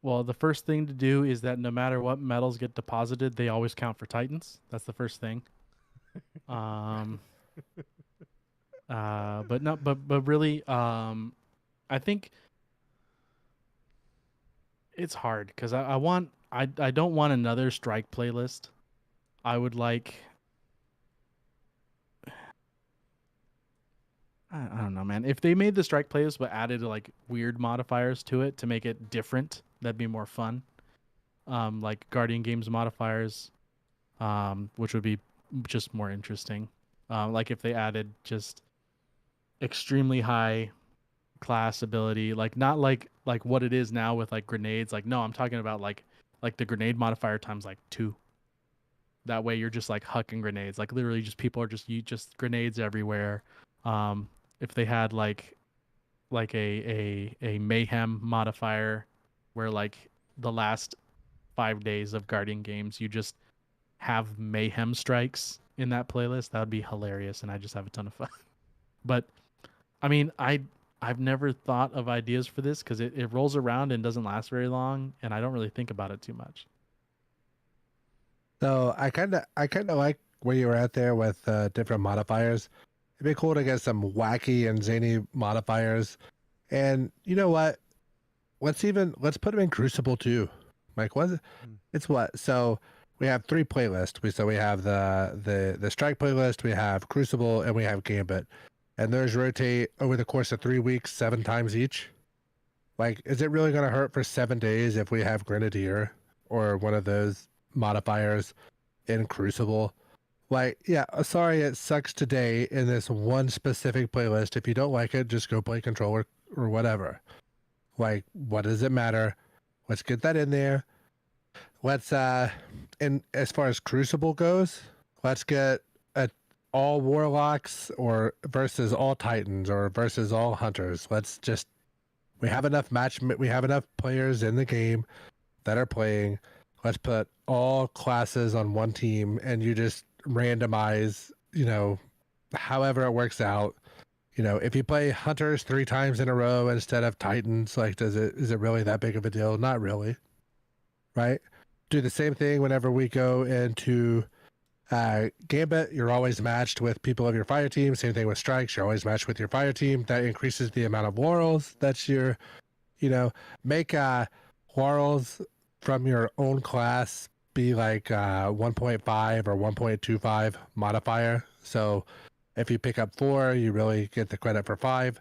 Well, the first thing to do is that no matter what metals get deposited, they always count for Titans. That's the first thing. But really, I think it's hard because I don't want another strike playlist. I would like, I don't know, man. If they made the strike playlist but added like weird modifiers to it to make it different, that'd be more fun. Like Guardian Games modifiers, which would be just more interesting. Like if they added just extremely high class ability, like not like what it is now with like grenades. Like no, I'm talking about like the grenade modifier times like 2. That way you're just like hucking grenades. Like literally just people are just grenades everywhere. If they had like a mayhem modifier where like the last 5 days of Guardian Games you just have mayhem strikes in that playlist, that would be hilarious, and I just have a ton of fun. But I mean, I've never thought of ideas for this because it rolls around and doesn't last very long, and I don't really think about it too much. So I kind of like where you were at there with different modifiers. It'd be cool to get some wacky and zany modifiers. And you know what? Let's put them in Crucible too. Like what? It's what? So we have 3 playlists. We have the strike playlist, we have Crucible, and we have Gambit. And those rotate over the course of 3 weeks 7 times each. Like, is it really gonna hurt for 7 days if we have Grenadier or one of those modifiers in Crucible? Like, yeah, sorry, it sucks today in this one specific playlist. If you don't like it, just go play Controller or whatever. Like, what does it matter? Let's get that in there. Let's and as far as Crucible goes, let's get all Warlocks or versus all Titans or versus all Hunters. We have enough players in the game that are playing. Let's put all classes on one team, and you just randomize, however it works out. You know, if you play hunters 3 times in a row instead of titans, like, is it really that big of a deal? Not really, right? Do the same thing whenever we go into Gambit. You're always matched with people of your fire team. Same thing with strikes. You're always matched with your fire team. That increases the amount of laurels. That's your, you know, make laurels from your own class be like 1.5 or 1.25 modifier. So if you pick up 4, you really get the credit for 5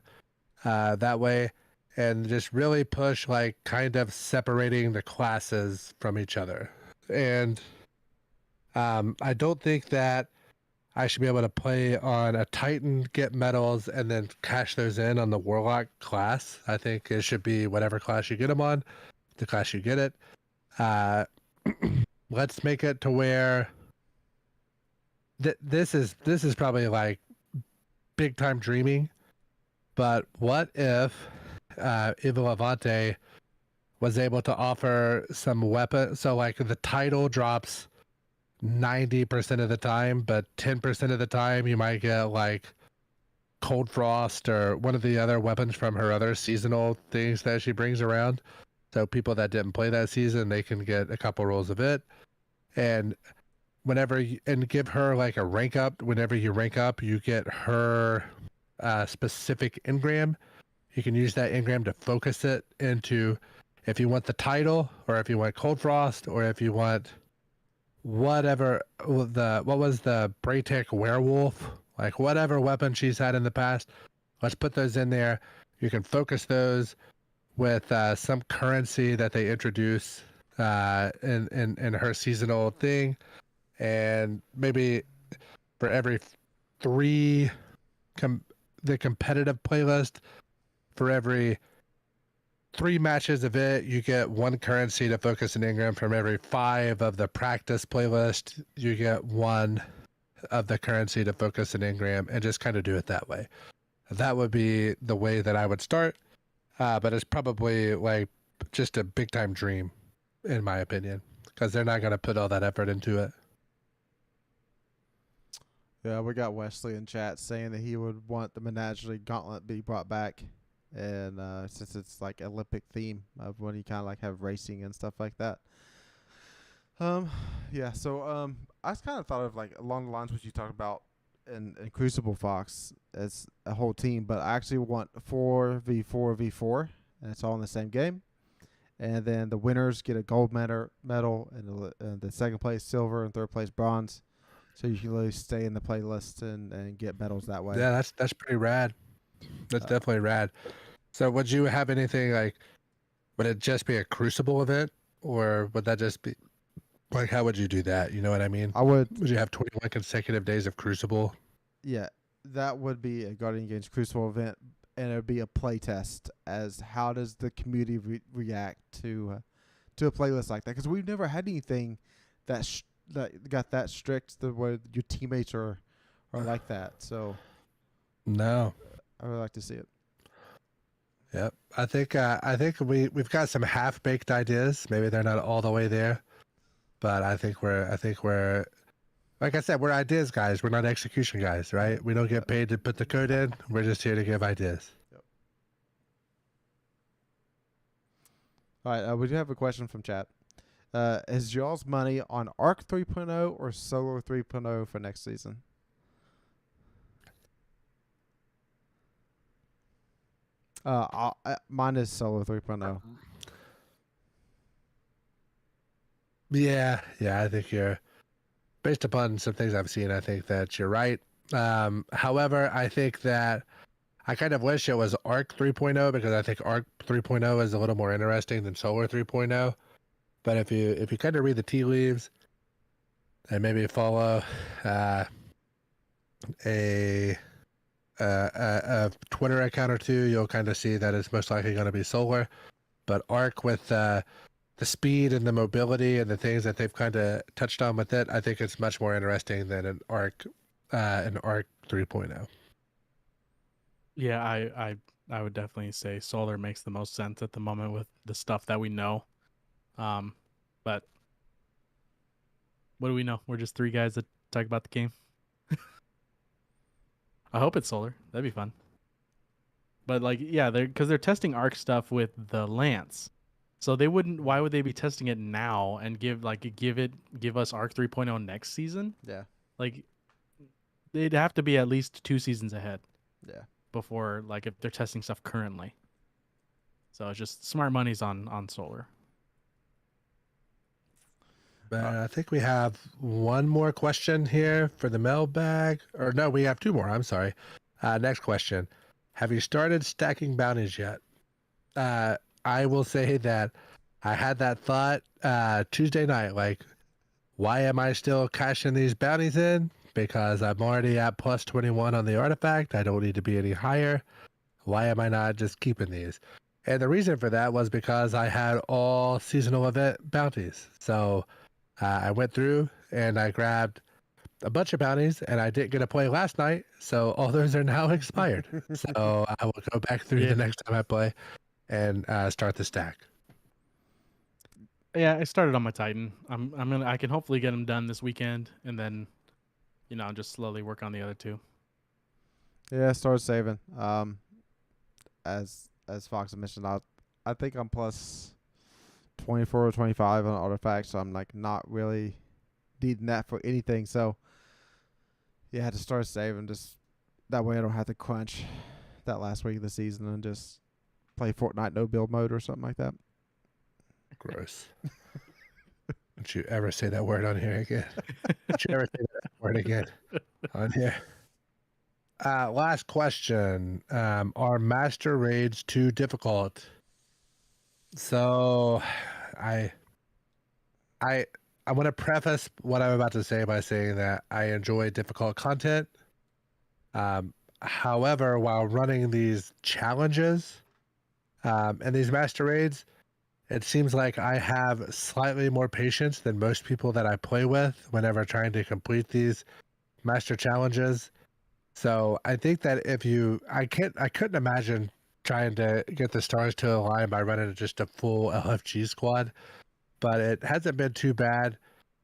that way. And just really push, like, kind of separating the classes from each other. And I don't think that I should be able to play on a Titan, get medals, and then cash those in on the Warlock class. I think it should be whatever class you get them on, the class you get it. Let's make it to where this is probably like big time dreaming. But what if Evil Levante was able to offer some weapon? So like the title drops 90% of the time, but 10% of the time you might get like Cold Frost or one of the other weapons from her other seasonal things that she brings around. So people that didn't play that season, they can get a couple rolls of it. And and give her like a rank up. Whenever you rank up, you get her specific engram. You can use that engram to focus it into if you want the title, or if you want Cold Frost, or if you want whatever what was the Braytech werewolf, like whatever weapon she's had in the past. Let's put those in there. You can focus those with some currency that they introduce in her seasonal thing, and maybe for every 3 the competitive playlist, for every 3 matches of it, you get 1 currency to focus an engram. From every 5 of the practice playlist, you get 1 of the currency to focus an engram, and just kind of do it that way. That would be the way that I would start, but it's probably like just a big time dream, in my opinion, because they're not going to put all that effort into it. Yeah, we got Wesley in chat saying that he would want the Menagerie Gauntlet be brought back, and since it's like Olympic theme of when you kind of like have racing and stuff like that. Yeah. So I kind of thought of like along the lines what you talked about in Crucible Fox as a whole team, but I actually want 4v4v4, and it's all in the same game. And then the winners get a gold medal, and the second place silver, and third place bronze. So you can really stay in the playlist and get medals that way. Yeah, that's pretty rad. That's definitely rad. So would you have anything like, would it just be a Crucible event, or would that just be like, how would you do that? You know what I mean? I would. Would you have 21 consecutive days of Crucible? Yeah, that would be a Guardian Games Crucible event, and it would be a play test as how does the community react to a playlist like that, because we've never had anything that got that strict the way your teammates are like that. So no, I would like to see it. Yep. I think we've got some half baked ideas. Maybe they're not all the way there, but I think we're like I said, we're ideas guys. We're not execution guys, right? We don't get paid to put the code in. We're just here to give ideas. Yep. All right, we do have a question from chat. Is y'all's money on Arc 3.0 or Solo 3.0 for next season? Mine is Solo 3.0. Yeah, I think you're, based upon some things I've seen, I think that you're right. However, I think that I kind of wish it was Arc 3.0, because I think Arc 3.0 is a little more interesting than Solar 3.0. But if you kind of read the tea leaves and maybe follow a Twitter account or two, you'll kind of see that it's most likely going to be Solar. But Arc, with the speed and the mobility and the things that they've kind of touched on with it, I think it's much more interesting than an Arc 3.0. Yeah, I would definitely say Solar makes the most sense at the moment with the stuff that we know. But what do we know? We're just 3 guys that talk about the game. I hope it's solar. That'd be fun. But like, yeah, they're testing arc stuff with the Lance, so they wouldn't. Why would they be testing it now and give us Arc 3.0 next season? Yeah. Like, they'd have to be at least 2 seasons ahead Yeah. before, like, if they're testing stuff currently. So it's just smart money's on solar. I think we have one more question here for the mailbag. Or no, we have 2 more. I'm sorry. Next question. Have you started stacking bounties yet? I will say that I had that thought Tuesday night. Like, why am I still cashing these bounties in? Because I'm already at plus 21 on the artifact. I don't need to be any higher. Why am I not just keeping these? And the reason for that was because I had all seasonal event bounties. So I went through and I grabbed a bunch of bounties, and I didn't get to play last night, so all those are now expired. So I will go back through the next time I play and start the stack. Yeah, I started on my Titan. I can hopefully get them done this weekend, and then, just slowly work on the other 2. Yeah, start saving. As Fox had mentioned, I think I'm plus 24 or 25 on artifacts, so I'm like not really needing that for anything. So yeah, I had to start saving, just that way I don't have to crunch that last week of the season and just play Fortnite no build mode or something like that. Gross. Don't you ever say that word on here again. Don't you ever say that word again on here. Last question. Are master raids too difficult? So I want to preface what I'm about to say by saying that I enjoy difficult content. However, while running these challenges and these master raids, it seems like I have slightly more patience than most people that I play with whenever trying to complete these master challenges. So I think that I couldn't imagine trying to get the stars to align by running just a full LFG squad, but it hasn't been too bad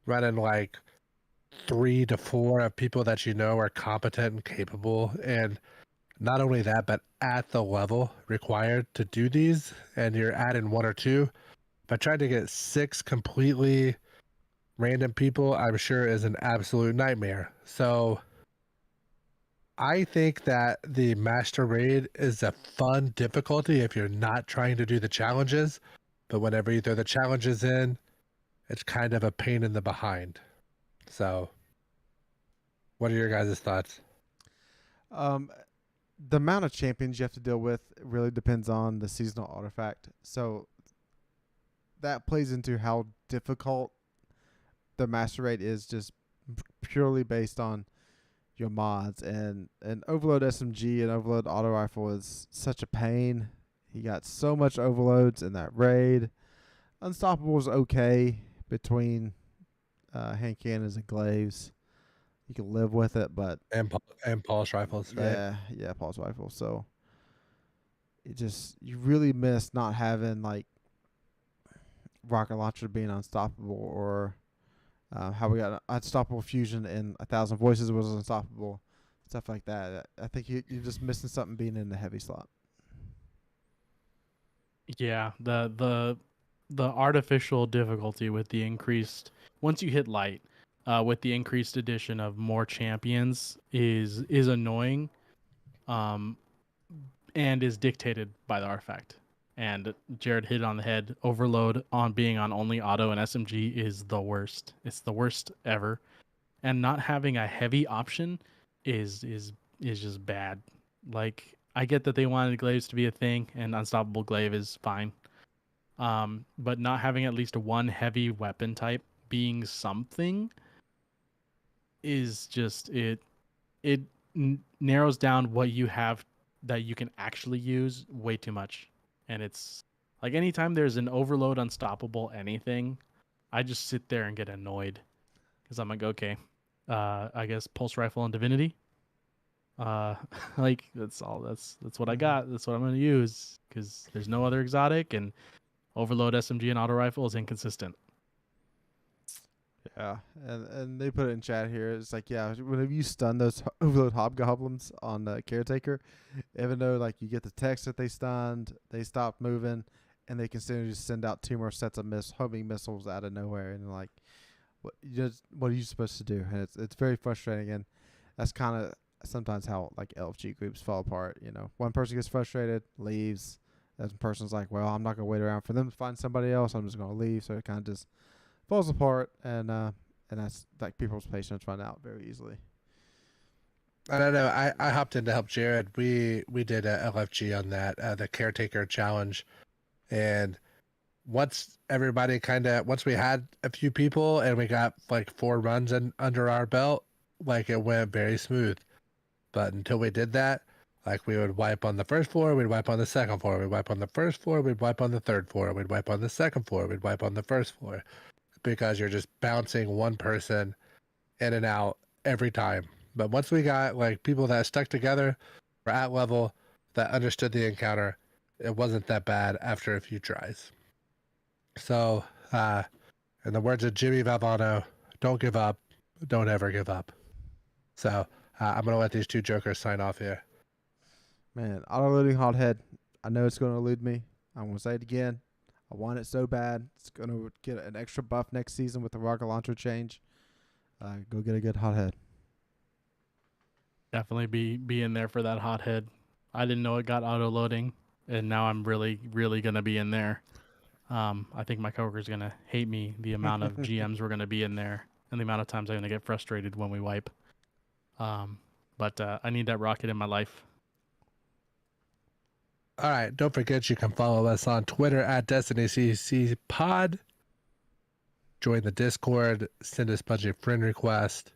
running like 3 to 4 of people that are competent and capable, and not only that, but at the level required to do these, and you're adding 1 or 2. But trying to get 6 completely random people, I'm sure, is an absolute nightmare. So I think that the master raid is a fun difficulty if you're not trying to do the challenges, but whenever you throw the challenges in, it's kind of a pain in the behind. So what are your guys' thoughts? The amount of champions you have to deal with really depends on the seasonal artifact. So that plays into how difficult the master raid is, just purely based on your mods. And Overload SMG and Overload Auto Rifle is such a pain. You got so much overloads in that raid. Unstoppable is okay between hand cannons and glaives. You can live with it, but and pulse rifles, right? Yeah, pulse rifle. So you really miss not having like rocket launcher being unstoppable, or how we got unstoppable fusion and 1,000 voices was unstoppable, stuff like that. I think you're just missing something being in the heavy slot. Yeah, the artificial difficulty with the increased, once you hit light, with the increased addition of more champions is annoying, and is dictated by the artifact. And Jared hit it on the head. Overload on being on only auto and SMG is the worst. It's the worst ever. And not having a heavy option is just bad. Like, I get that they wanted glaives to be a thing, and unstoppable glaive is fine. But not having at least one heavy weapon type being something is just it narrows down what you have that you can actually use way too much. And it's like, anytime there's an overload unstoppable anything, I just sit there and get annoyed, because I'm like, okay, I guess pulse rifle and divinity, like that's what I got. That's what I'm going to use, because there's no other exotic, and overload SMG and auto rifle is inconsistent. Yeah, and they put it in chat here. It's like, yeah, whenever you stun those overload hobgoblins on the caretaker, even though like you get the text that they stunned, they stop moving, and they continue to send out 2 more sets of homing missiles out of nowhere, and like, what are you supposed to do? And it's very frustrating, and that's kind of sometimes how like LFG groups fall apart. You know, one person gets frustrated, leaves. That person's like, well, I'm not gonna wait around for them to find somebody else. I'm just gonna leave. So it kind of just falls apart, and that's like people's patience run out very easily. I don't know. I hopped in to help Jared. We did a LFG on that, the caretaker challenge, and once we had a few people and we got like 4 runs under our belt, like it went very smooth. But until we did that, like we would wipe on the first floor, we'd wipe on the second floor, we'd wipe on the first floor, we'd wipe on the third floor, we'd wipe on the second floor, we'd wipe on the first floor, because you're just bouncing one person in and out every time. But once we got like people that stuck together, were at level, that understood the encounter, it wasn't that bad after a few tries. So, in the words of Jimmy Valvano, don't give up, don't ever give up. So, I'm going to let these 2 jokers sign off here. Man, auto-loading hothead. I know it's going to elude me. I'm going to say it again. I want it so bad. It's going to get an extra buff next season with the rocket launcher change. Go get a good hothead. Definitely be in there for that hothead. I didn't know it got auto-loading, and now I'm really, really going to be in there. I think my coworker's going to hate me, the amount of GMs we're going to be in there, and the amount of times I'm going to get frustrated when we wipe. But I need that rocket in my life. All right. Don't forget you can follow us on Twitter at DestinyCC Pod. Join the Discord. Send us a bunch of friend requests.